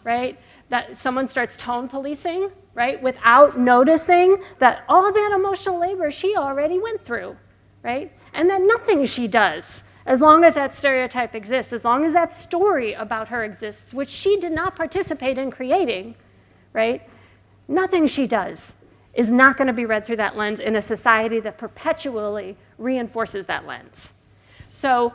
right? That someone starts tone policing, right? Without noticing that all that emotional labor she already went through, right? And that nothing she does, as long as that stereotype exists, as long as that story about her exists, which she did not participate in creating, right? Nothing she does is not going to be read through that lens in a society that perpetually reinforces that lens. So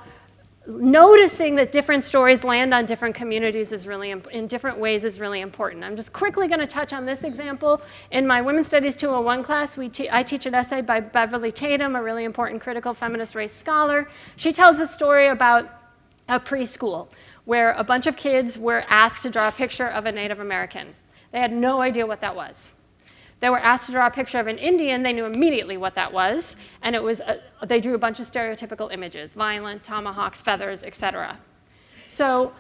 noticing that different stories land on different communities is really, in different ways, is really important. I'm just quickly going to touch on this example. In my Women's Studies 201 class, I teach an essay by Beverly Tatum, a really important critical feminist race scholar. She tells a story about a preschool where a bunch of kids were asked to draw a picture of a Native American. They had no idea what that was. They were asked to draw a picture of an Indian. They knew immediately what that was. And it was they drew a bunch of stereotypical images, violent, tomahawks, feathers, etc. So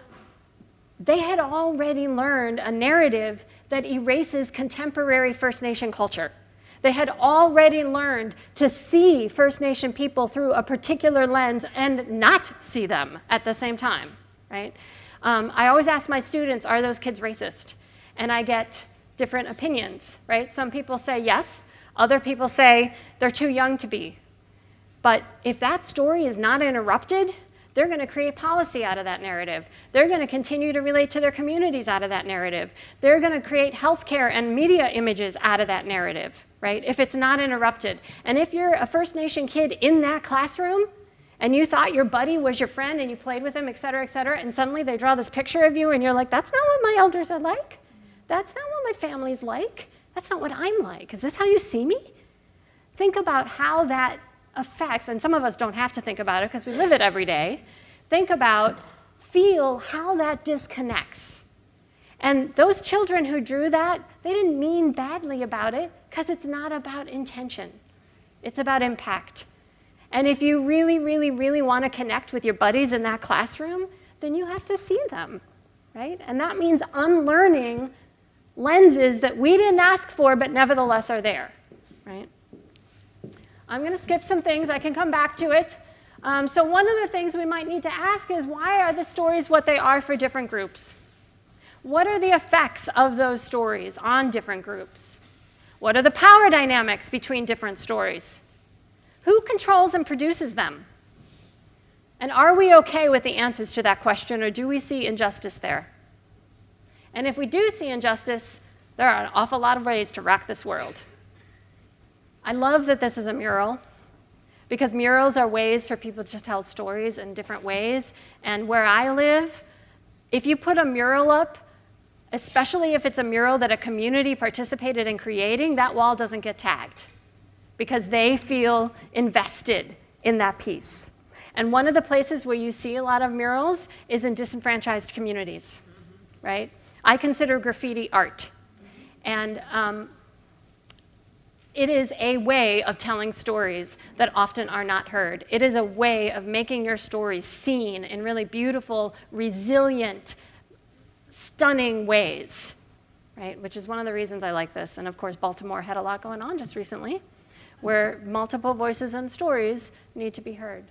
they had already learned a narrative that erases contemporary First Nation culture. They had already learned to see First Nation people through a particular lens and not see them at the same time, right? I always ask my students, are those kids racist? And I get different opinions, right? Some people say yes, other people say they're too young to be. But if that story is not interrupted, they're going to create policy out of that narrative. They're going to continue to relate to their communities out of that narrative. They're going to create healthcare and media images out of that narrative, right? If it's not interrupted. And if you're a First Nation kid in that classroom, and you thought your buddy was your friend and you played with him, et cetera, and suddenly they draw this picture of you and you're like, that's not what my elders are like. That's not what my family's like. That's not what I'm like. Is this how you see me? Think about how that affects, and some of us don't have to think about it because we live it every day. Think about, feel how that disconnects. And those children who drew that, they didn't mean badly about it because it's not about intention. It's about impact. And if you really, really, really want to connect with your buddies in that classroom, then you have to see them, right? And that means unlearning lenses that we didn't ask for but nevertheless are there, right? I'm going to skip some things. I can come back to it. So one of the things we might need to ask is, why are the stories what they are for different groups? What are the effects of those stories on different groups? What are the power dynamics between different stories? Who controls and produces them? And are we okay with the answers to that question, or do we see injustice there? And if we do see injustice, there are an awful lot of ways to rock this world. I love that this is a mural, because murals are ways for people to tell stories in different ways. And where I live, if you put a mural up, especially if it's a mural that a community participated in creating, that wall doesn't get tagged because they feel invested in that piece. And one of the places where you see a lot of murals is in disenfranchised communities, right? I consider graffiti art. And it is a way of telling stories that often are not heard. It is a way of making your stories seen in really beautiful, resilient, stunning ways, right? Which is one of the reasons I like this. And of course, Baltimore had a lot going on just recently, where multiple voices and stories need to be heard.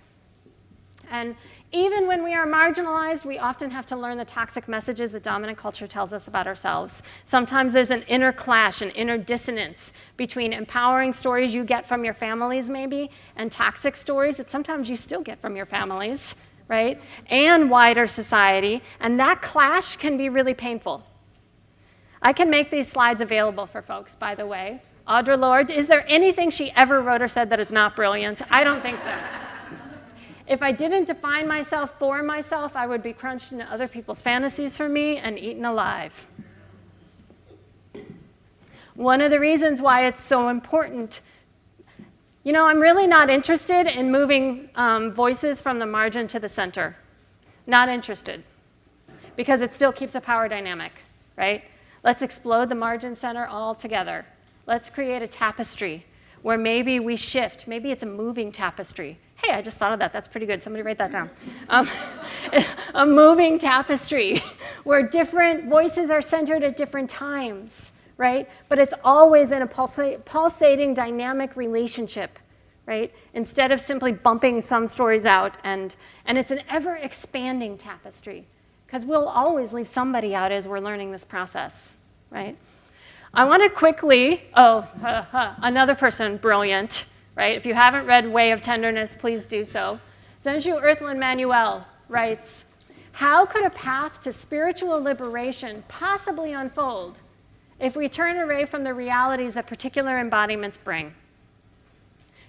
And even when we are marginalized, we often have to learn the toxic messages that dominant culture tells us about ourselves. Sometimes there's an inner clash, an inner dissonance between empowering stories you get from your families, maybe, and toxic stories that sometimes you still get from your families, right? And wider society. And that clash can be really painful. I can make these slides available for folks, by the way. Audre Lorde, is there anything she ever wrote or said that is not brilliant? I don't think so. If I didn't define myself for myself, I would be crunched into other people's fantasies for me and eaten alive. One of the reasons why it's so important, you know, I'm really not interested in moving voices from the margin to the center. Not interested. Because it still keeps a power dynamic, right? Let's explode the margin center altogether. Let's create a tapestry where maybe we shift. Maybe it's a moving tapestry. Hey, I just thought of that. That's pretty good. Somebody write that down. A moving tapestry where different voices are centered at different times, right? But it's always in a pulsating, dynamic relationship, right? Instead of simply bumping some stories out. And it's an ever-expanding tapestry, because we'll always leave somebody out as we're learning this process, right? I want to quickly, another person, brilliant, right? If you haven't read Way of Tenderness, please do so. Zenshu Earthland Manuel writes, how could a path to spiritual liberation possibly unfold if we turn away from the realities that particular embodiments bring?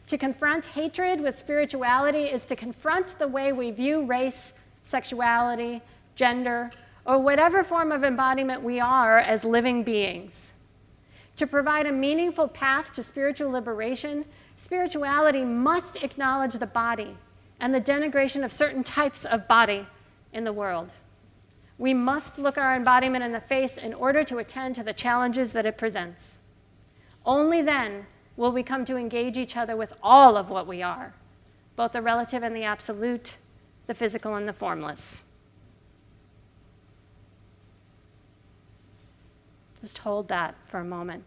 To confront hatred with spirituality is to confront the way we view race, sexuality, gender, or whatever form of embodiment we are as living beings. To provide a meaningful path to spiritual liberation, spirituality must acknowledge the body and the denigration of certain types of body in the world. We must look our embodiment in the face in order to attend to the challenges that it presents. Only then will we come to engage each other with all of what we are, both the relative and the absolute, the physical and the formless. Just hold that for a moment.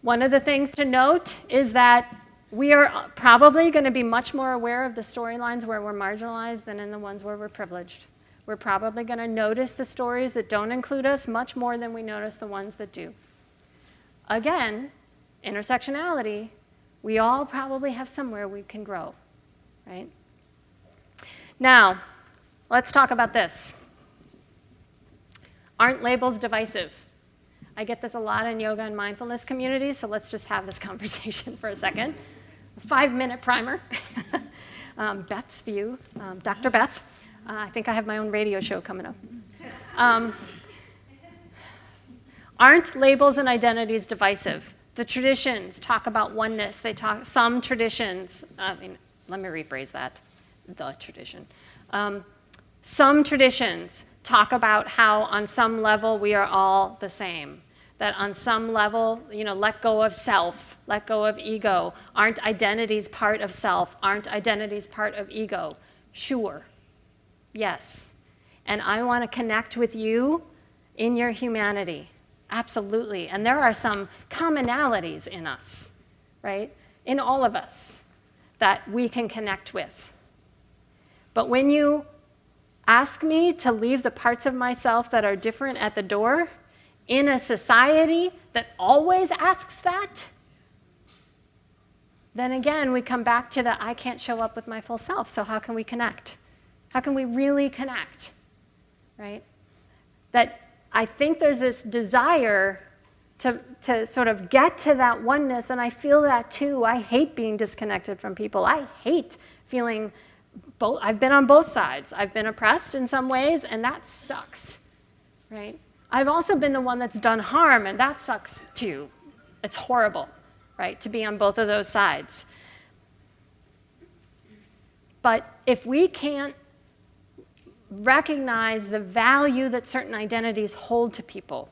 One of the things to note is that we are probably going to be much more aware of the storylines where we're marginalized than in the ones where we're privileged. We're probably going to notice the stories that don't include us much more than we notice the ones that do. Again, intersectionality, we all probably have somewhere we can grow, right? Now, let's talk about this. Aren't labels divisive? I get this a lot in yoga and mindfulness communities, so let's just have this conversation for a second. A 5-minute primer. Beth's view, Dr. Beth. I think I have my own radio show coming up. Aren't labels and identities divisive? The traditions talk about oneness. Some traditions, let me rephrase that, the tradition. Some traditions talk about how on some level we are all the same. That on some level, let go of self, let go of ego. Aren't identities part of self? Aren't identities part of ego? Sure, yes. And I want to connect with you in your humanity. Absolutely. And there are some commonalities in us, right? In all of us that we can connect with. But when you ask me to leave the parts of myself that are different at the door, in a society that always asks that, then again, we come back to the I can't show up with my full self, so how can we connect? How can we really connect, right? That I think there's this desire to sort of get to that oneness, and I feel that too. I hate being disconnected from people. I hate feeling both. I've been on both sides. I've been oppressed in some ways, and that sucks, right? I've also been the one that's done harm, and that sucks too. It's horrible, right, to be on both of those sides. But if we can't recognize the value that certain identities hold to people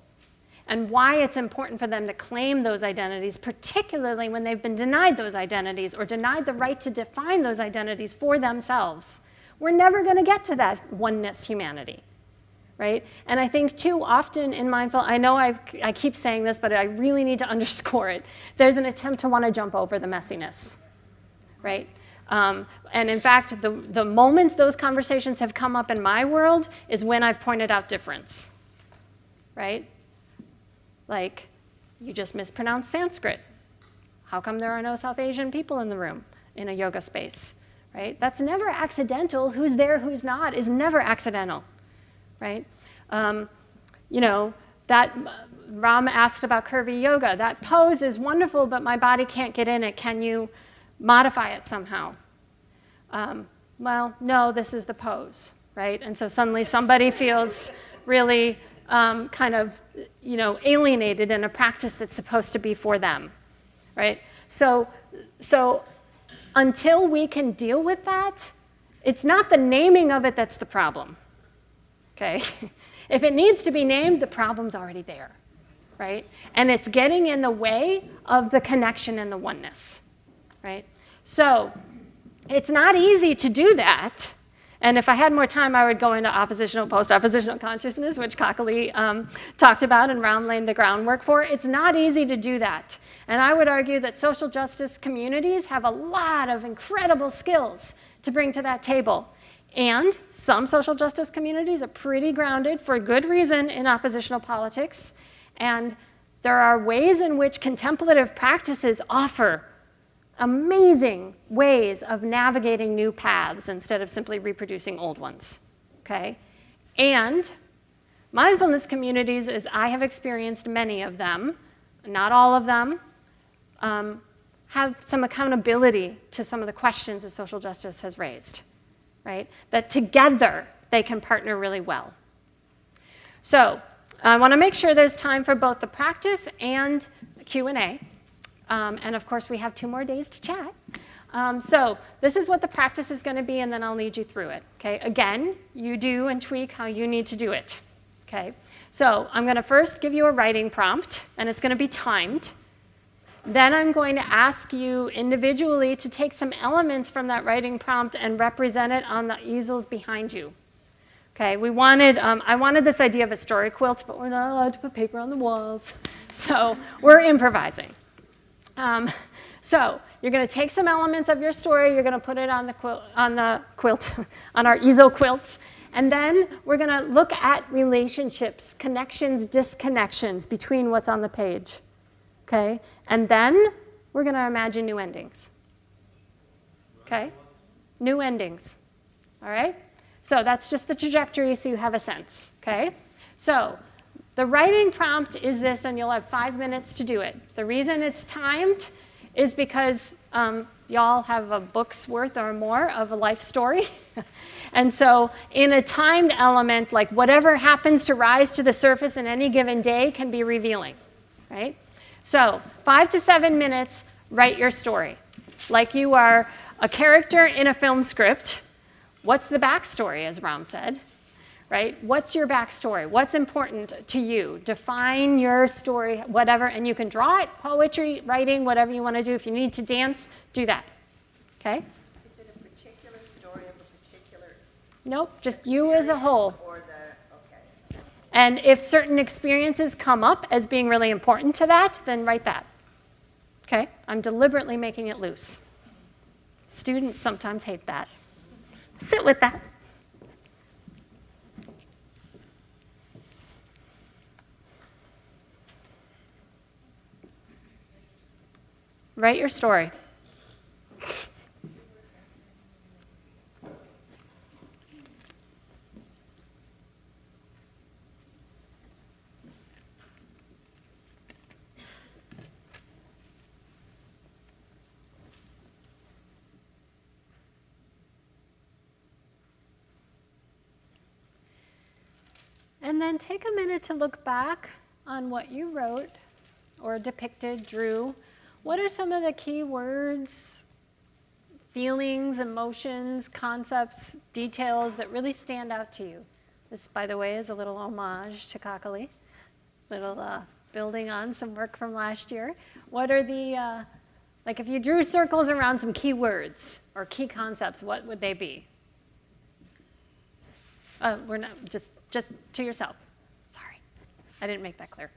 and why it's important for them to claim those identities, particularly when they've been denied those identities or denied the right to define those identities for themselves, we're never going to get to that oneness humanity. Right? And I think too often in mindful, I know I keep saying this, but I really need to underscore it. There's an attempt to want to jump over the messiness, right? And in fact, the moments those conversations have come up in my world is when I've pointed out difference, right? Like, you just mispronounced Sanskrit. How come there are no South Asian people in the room in a yoga space, right? That's never accidental. Who's there, who's not is never accidental. Right? That Ram asked about curvy yoga. That pose is wonderful, but my body can't get in it. Can you modify it somehow? Well, no, this is the pose, right? And so suddenly somebody feels really alienated in a practice that's supposed to be for them, right? So until we can deal with that, it's not the naming of it that's the problem. Okay? If it needs to be named, the problem's already there, right? And it's getting in the way of the connection and the oneness, right? So it's not easy to do that. And if I had more time, I would go into oppositional, post-oppositional consciousness, which Kakali talked about and Raum laid the groundwork for. It's not easy to do that. And I would argue that social justice communities have a lot of incredible skills to bring to that table. And some social justice communities are pretty grounded, for good reason, in oppositional politics. And there are ways in which contemplative practices offer amazing ways of navigating new paths instead of simply reproducing old ones, okay? And mindfulness communities, as I have experienced many of them, not all of them, have some accountability to some of the questions that social justice has raised, right? That together they can partner really well. So I want to make sure there's time for both the practice and Q&A. And of course, we have 2 more days to chat. So this is what the practice is going to be, and then I'll lead you through it. Okay? Again, you do and tweak how you need to do it. Okay? So I'm going to first give you a writing prompt, and it's going to be timed. Then I'm going to ask you individually to take some elements from that writing prompt and represent it on the easels behind you. Okay? I wanted this idea of a story quilt, but we're not allowed to put paper on the walls. So we're improvising. So you're going to take some elements of your story, you're going to put it on the quilt, on our easel quilts, and then we're going to look at relationships, connections, disconnections between what's on the page, okay? And then we're going to imagine new endings, okay? New endings, all right? So that's just the trajectory so you have a sense, okay? So the writing prompt is this, and you'll have 5 minutes to do it. The reason it's timed is because y'all have a book's worth or more of a life story. And so in a timed element, like whatever happens to rise to the surface in any given day can be revealing, right? So 5 to 7 minutes, write your story. Like you are a character in a film script. What's the backstory, as Raum said? Right? What's your backstory? What's important to you? Define your story, whatever, and you can draw it, poetry, writing, whatever you want to do. If you need to dance, do that. Okay? Is it a particular story of a particular? Nope, just you as a whole. Or the, okay. And if certain experiences come up as being really important to that, then write that. Okay? I'm deliberately making it loose. Students sometimes hate that. Sit with that. Write your story. And then take a minute to look back on what you wrote or depicted, drew. What are some of the key words, feelings, emotions, concepts, details that really stand out to you? This, by the way, is a little homage to Kakali, little building on some work from last year. What are the, like if you drew circles around some key words or key concepts, what would they be? We're not, just to yourself. Sorry, I didn't make that clear.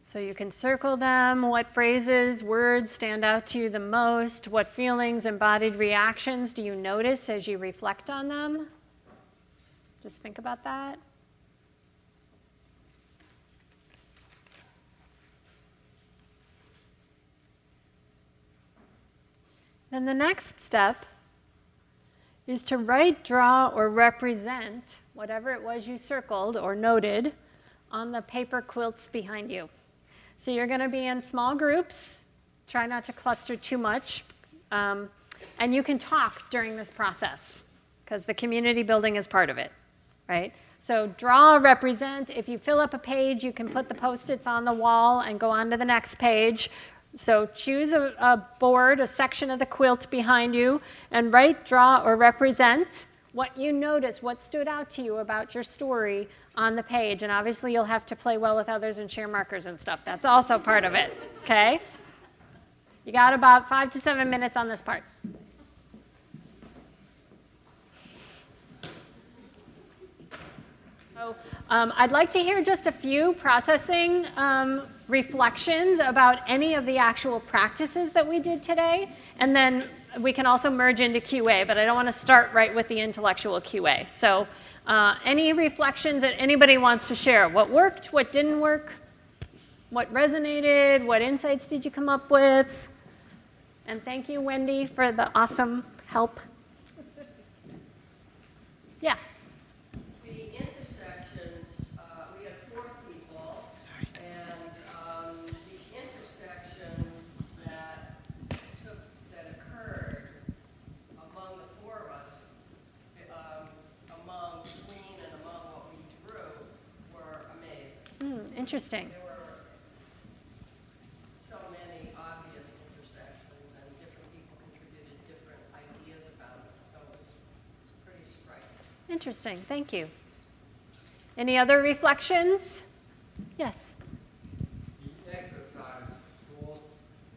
So you can circle them. What phrases, words stand out to you the most? What feelings, embodied reactions do you notice as you reflect on them? Just think about that. Then the next step is to write, draw, or represent whatever it was you circled or noted on the paper quilts behind you. So you're going to be in small groups. Try not to cluster too much. And you can talk during this process because the community building is part of it, right? So draw, represent. If you fill up a page, you can put the Post-its on the wall and go on to the next page. So choose a board, a section of the quilt behind you, and write, draw, or represent what you noticed, what stood out to you about your story on the page. And obviously you'll have to play well with others and share markers and stuff. That's also part of it, okay? You got about 5 to 7 minutes on this part. So I'd like to hear just a few processing reflections about any of the actual practices that we did today, and then we can also merge into QA, but I don't want to start right with the intellectual QA. So any reflections that anybody wants to share? What worked, what didn't work, what resonated, what insights did you come up with? And thank you, Wendy, for the awesome help. Yeah. The intersections, we had 4 people. Sorry. And the intersections that occurred among the 4 of us, between and among what we drew, were amazing. Interesting. There were so many obvious intersections, and different people contributed different ideas about it. So it was pretty striking. Interesting. Thank you. Any other reflections? Yes. The exercise forced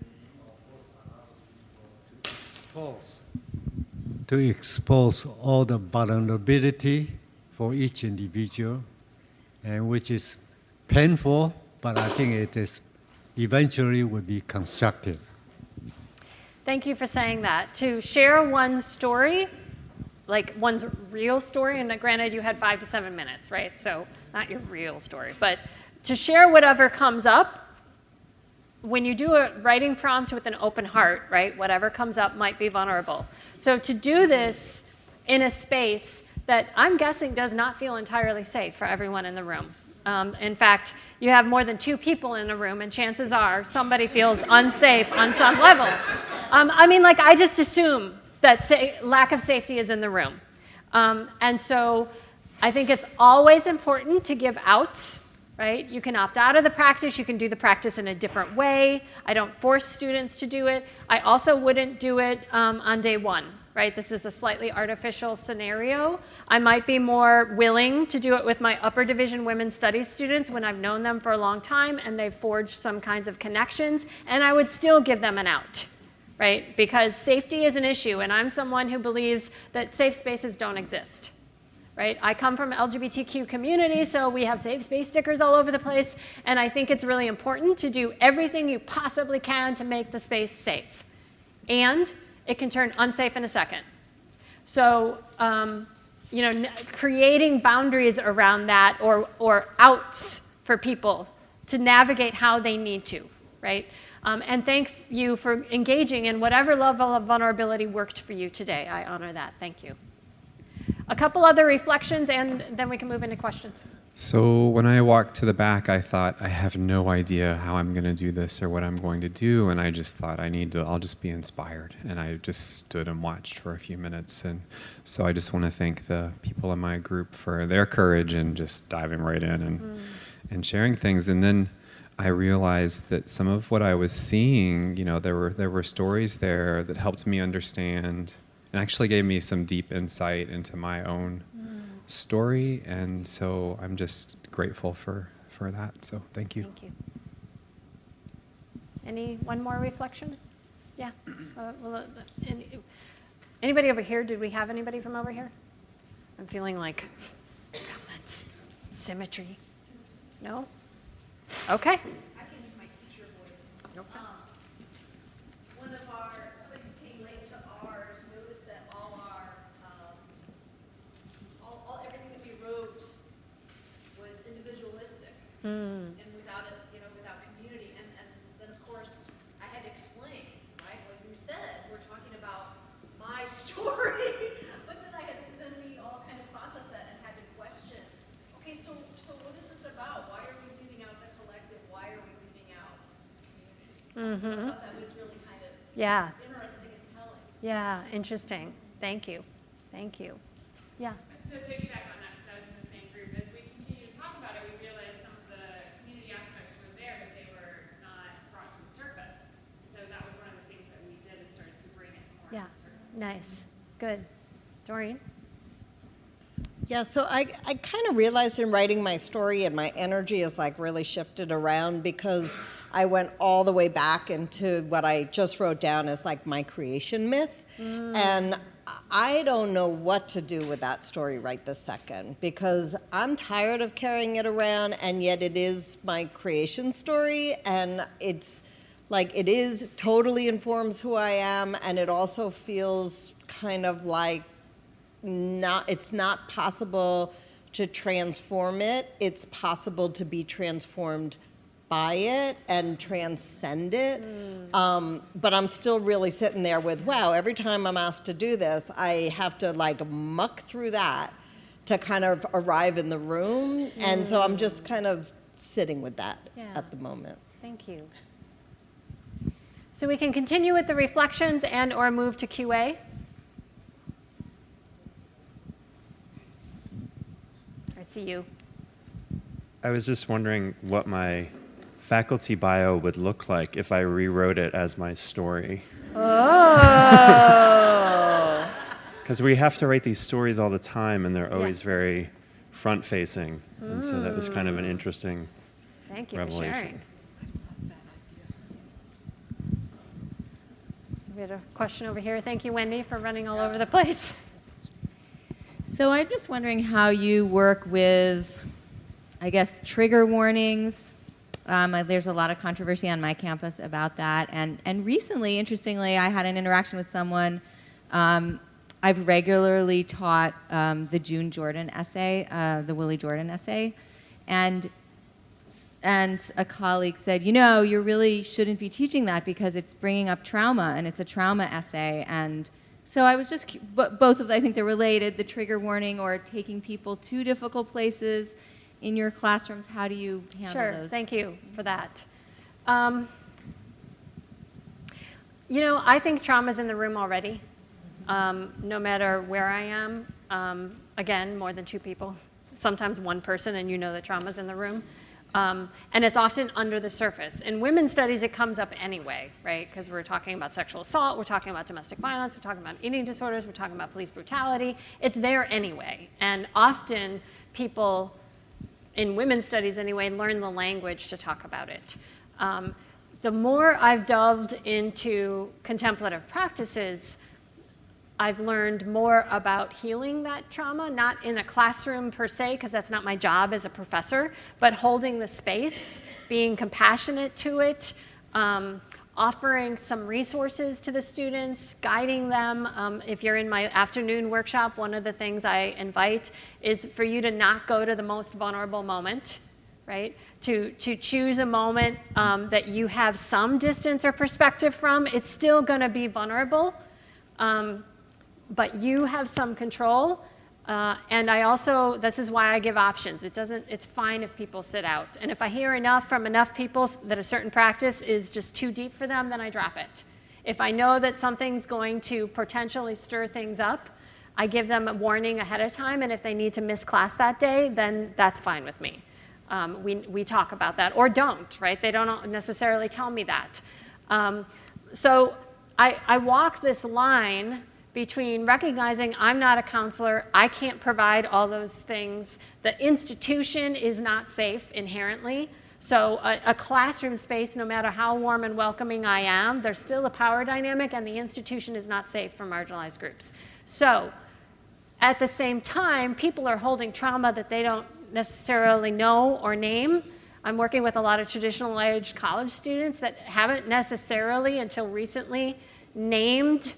me or forced other people to expose all the vulnerability for each individual, and which is painful, but I think it is eventually will be constructive. Thank you for saying that. To share one's story, like one's real story, and granted you had 5 to 7 minutes, right? So not your real story, but to share whatever comes up, when you do a writing prompt with an open heart, right, whatever comes up might be vulnerable. So to do this in a space that I'm guessing does not feel entirely safe for everyone in the room. In fact, you have more than 2 people in a room, and chances are somebody feels unsafe on some level. I mean, like, I just assume that lack of safety is in the room. And so I think it's always important to give outs, right? You can opt out of the practice. You can do the practice in a different way. I don't force students to do it. I also wouldn't do it on day 1. Right? This is a slightly artificial scenario. I might be more willing to do it with my upper division women's studies students when I've known them for a long time and they've forged some kinds of connections, and I would still give them an out, right? Because safety is an issue, and I'm someone who believes that safe spaces don't exist, right? I come from an LGBTQ community, so we have safe space stickers all over the place, and I think it's really important to do everything you possibly can to make the space safe. And it can turn unsafe in a second. So, creating boundaries around that or outs for people to navigate how they need to, right? And thank you for engaging in whatever level of vulnerability worked for you today. I honor that. Thank you. A couple other reflections, and then we can move into questions. So when I walked to the back, I thought, I have no idea how I'm going to do this or what I'm going to do. And I just thought, I'll just be inspired. And I just stood and watched for a few minutes. And so I just want to thank the people in my group for their courage and just diving right in and sharing things. And then I realized that some of what I was seeing, there were stories there that helped me understand and actually gave me some deep insight into my own story, and so I'm just grateful for that. So thank you. Thank you. One more reflection? Yeah. Anybody over here? Did we have anybody from over here? I'm feeling like balance, symmetry. No? Okay. I can use my teacher voice. Okay. Somebody who came late to ours noticed that everything that we wrote was individualistic and without community. And then of course I had to explain, right? Like you said, we're talking about my story, but then we all kind of processed that and had to question. Okay, so what is this about? Why are we leaving out the collective? Why are we leaving out community? So I thought that was really kind of interesting and telling. Yeah, interesting. Thank you. Thank you. Yeah. To piggyback on that, because I was in the same group, as we continue to talk about it, we realized some of the community aspects were there, but they were not brought to the surface. So that was one of the things that we did, is started to bring it more to the surface. Nice. Good. Doreen? Yeah, so I kind of realized in writing my story, and my energy is like really shifted around because I went all the way back into what I just wrote down as like my creation myth. And I don't know what to do with that story right this second because I'm tired of carrying it around, and yet it is my creation story, and it's like it is totally informs who I am, and it also feels kind of like it's not possible to transform it. It's possible to be transformed by it and transcend it. But I'm still really sitting there with, wow, every time I'm asked to do this, I have to like muck through that to kind of arrive in the room. And so I'm just kind of sitting with that at the moment. Thank you. So we can continue with the reflections and or move to QA. I see you. I was just wondering what my faculty bio would look like if I rewrote it as my story. Oh. Because we have to write these stories all the time, and they're always very front-facing. And so that was kind of an interesting Thank you revelation. for sharing. We had a question over here. Thank you, Wendy, for running all over the place. So I'm just wondering how you work with, I guess, trigger warnings. There's a lot of controversy on my campus about that. And recently, interestingly, I had an interaction with someone. I've regularly taught the June Jordan essay, the Willie Jordan essay. And a colleague said, you know, you really shouldn't be teaching that because it's bringing up trauma, and it's a trauma essay. And so I was just, both of them, I think they're related, the trigger warning or taking people to difficult places in your classrooms. How do you handle those? Sure, thank you for that. You know, I think trauma's in the room already, no matter where I am. Again, more than two people, sometimes one person, and you know that trauma's in the room. And it's often under the surface. In women's studies, it comes up anyway, right? Because we're talking about sexual assault, we're talking about domestic violence, we're talking about eating disorders, we're talking about police brutality. It's there anyway. And often people, in women's studies anyway, learn the language to talk about it. The more I've delved into contemplative practices, I've learned more about healing that trauma, not in a classroom per se, because that's not my job as a professor, but holding the space, being compassionate to it, offering some resources to the students, guiding them. If you're in my afternoon workshop, one of the things I invite is for you to not go to the most vulnerable moment, right? To choose a moment that you have some distance or perspective from. It's still going to be vulnerable. But you have some control, and I also, this is why I give options. It's fine if people sit out. And if I hear enough from enough people that a certain practice is just too deep for them, then I drop it. If I know that something's going to potentially stir things up, I give them a warning ahead of time, and if they need to miss class that day, then that's fine with me. We talk about that, or don't, right? They don't necessarily tell me that. So I walk this line between recognizing I'm not a counselor, I can't provide all those things. The institution is not safe inherently. So a classroom space, no matter how warm and welcoming I am, there's still a power dynamic, and the institution is not safe for marginalized groups. So at the same time, people are holding trauma that they don't necessarily know or name. I'm working with a lot of traditional age college students that haven't necessarily until recently named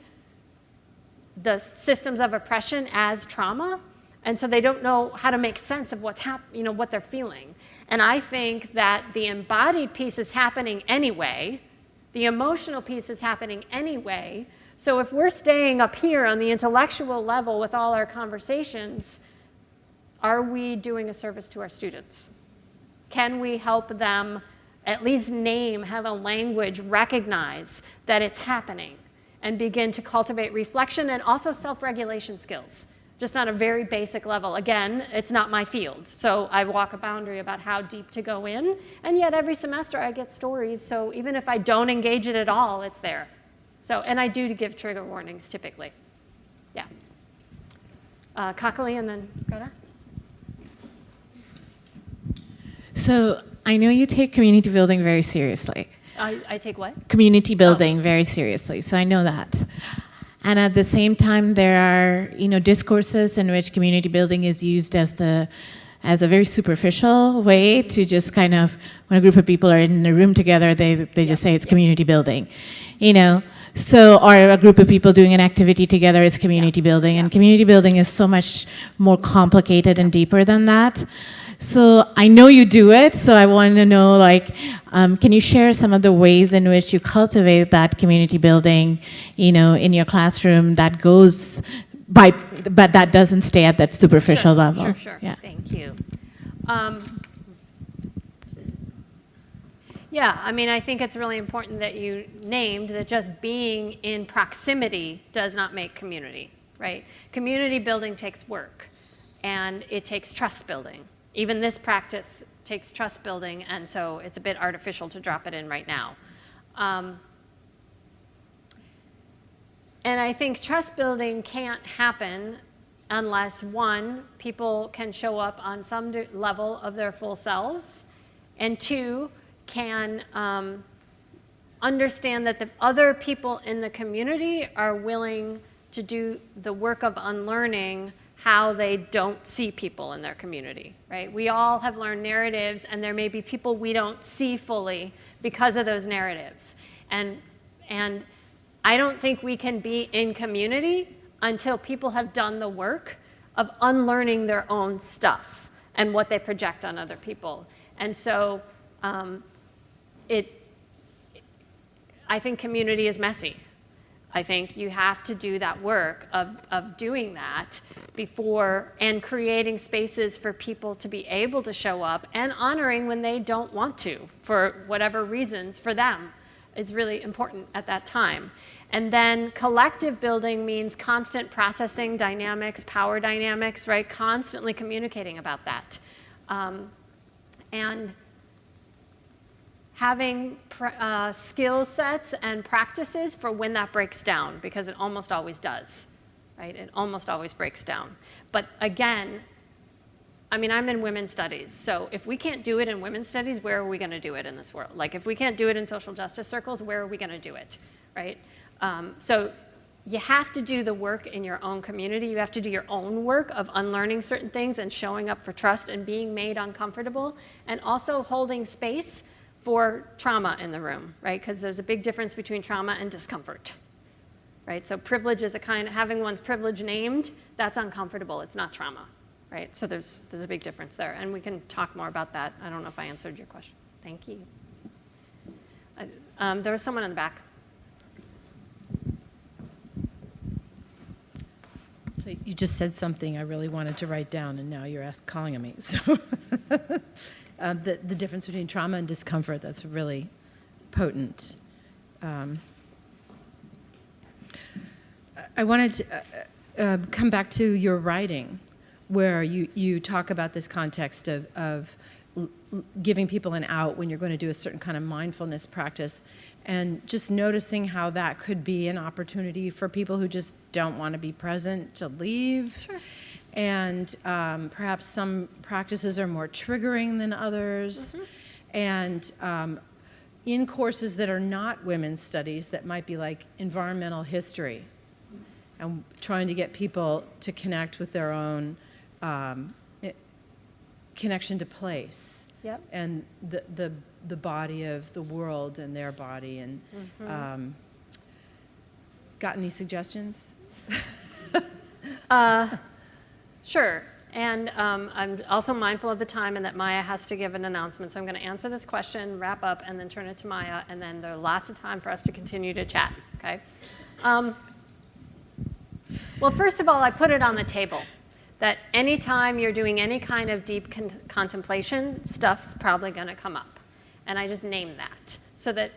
the systems of oppression as trauma, and so they don't know how to make sense of what's what they're feeling. And I think that the embodied piece is happening anyway, the emotional piece is happening anyway. So if we're staying up here on the intellectual level with all our conversations, are we doing a service to our students? Can we help them at least name, have a language, recognize that it's happening, and begin to cultivate reflection and also self-regulation skills, just on a very basic level. Again, it's not my field, so I walk a boundary about how deep to go in, and yet every semester I get stories, so even if I don't engage it at all, it's there. So, and I do give trigger warnings typically. Yeah. Kakali and then Greta. So I know you take community building very seriously. I take what? Community building very seriously. So I know that. And at the same time, there are discourses in which community building is used as a very superficial way to just kind of, when a group of people are in a room together, they just say it's community building, So, or a group of people doing an activity together is community building, and community building is so much more complicated and deeper than that. So I know you do it, so I want to know, can you share some of the ways in which you cultivate that community building, in your classroom that goes by, but that doesn't stay at that superficial level? Sure. Yeah. Thank you. Yeah, I mean, I think it's really important that you named that just being in proximity does not make community, right? Community building takes work, and it takes trust building. Even this practice takes trust building, and so it's a bit artificial to drop it in right now. And I think trust building can't happen unless, one, people can show up on some level of their full selves, and two, can understand that the other people in the community are willing to do the work of unlearning how they don't see people in their community, right? We all have learned narratives, and there may be people we don't see fully because of those narratives. And I don't think we can be in community until people have done the work of unlearning their own stuff and what they project on other people. And so I think community is messy. I think you have to do that work of doing that before, and creating spaces for people to be able to show up, and honoring when they don't want to, for whatever reasons for them, is really important at that time. And then collective building means constant processing dynamics, power dynamics, right? Constantly communicating about that. And having skill sets and practices for when that breaks down, because it almost always does, right? It almost always breaks down. But again, I mean, I'm in women's studies, so if we can't do it in women's studies, where are we going to do it in this world? Like, if we can't do it in social justice circles, where are we going to do it, right? So you have to do the work in your own community. You have to do your own work of unlearning certain things and showing up for trust and being made uncomfortable, and also holding space for trauma in the room, right? Because there's a big difference between trauma and discomfort, right? So privilege is having one's privilege named, that's uncomfortable, it's not trauma, right? So there's a big difference there, and we can talk more about that. I don't know if I answered your question. Thank you. There was someone in the back. So you just said something I really wanted to write down, and now you're calling on me. So the difference between trauma and discomfort, that's really potent. I wanted to come back to your writing, where you talk about this context of giving people an out when you're going to do a certain kind of mindfulness practice, and just noticing how that could be an opportunity for people who just don't want to be present to leave. Sure. And perhaps some practices are more triggering than others. Mm-hmm. And in courses that are not women's studies, that might be like environmental history, and trying to get people to connect with their own connection to place. Yep. And the body of the world and their body. And got any suggestions? Sure. And I'm also mindful of the time and that Maya has to give an announcement. So I'm going to answer this question, wrap up, and then turn it to Maya. And then there's lots of time for us to continue to chat. Okay. Well, first of all, I put it on the table that anytime you're doing any kind of deep contemplation, stuff's probably going to come up. And I just name that so that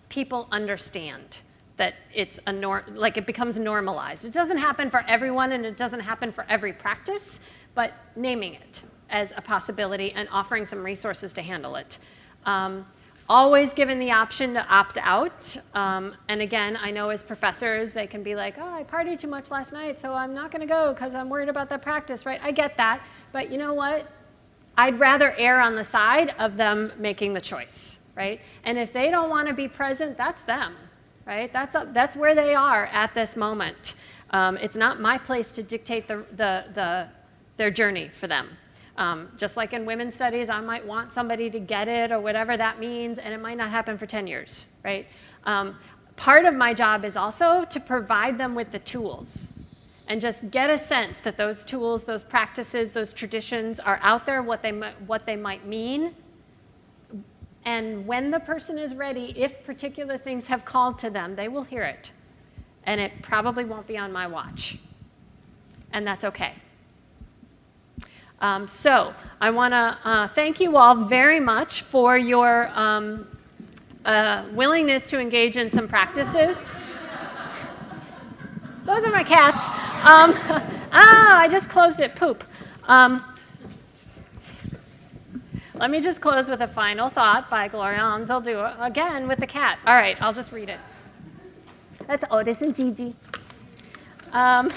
people understand that it's it becomes normalized. It doesn't happen for everyone, and it doesn't happen for every practice, but naming it as a possibility and offering some resources to handle it. always given the option to opt out. And again, I know as professors, they can be like, oh, I partied too much last night, so I'm not going to go because I'm worried about that practice, right? I get that. But you know what? I'd rather err on the side of them making the choice, right? And if they don't want to be present, that's them, right? That's where they are at this moment. It's not my place to dictate their journey for them. Just like in women's studies, I might want somebody to get it or whatever that means, and it might not happen for 10 years, right? Part of my job is also to provide them with the tools and just get a sense that those tools, those practices, those traditions are out there, what they might mean. And when the person is ready, if particular things have called to them, they will hear it. And it probably won't be on my watch. And that's okay. So I want to thank you all very much for your willingness to engage in some practices. Those are my cats. I just closed it. Poop. Let me just close with a final thought by Gloria Anzaldúa, again with the cat. All right, I'll just read it. That's Otis and Gigi. All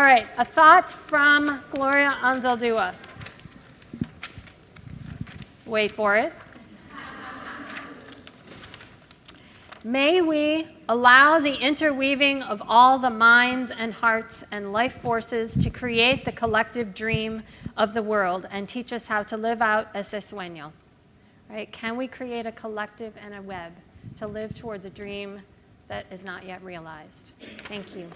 right, a thought from Gloria Anzaldúa. Wait for it. May we allow the interweaving of all the minds and hearts and life forces to create the collective dream of the world and teach us how to live out ese sueño. Right? Can we create a collective and a web to live towards a dream that is not yet realized? Thank you.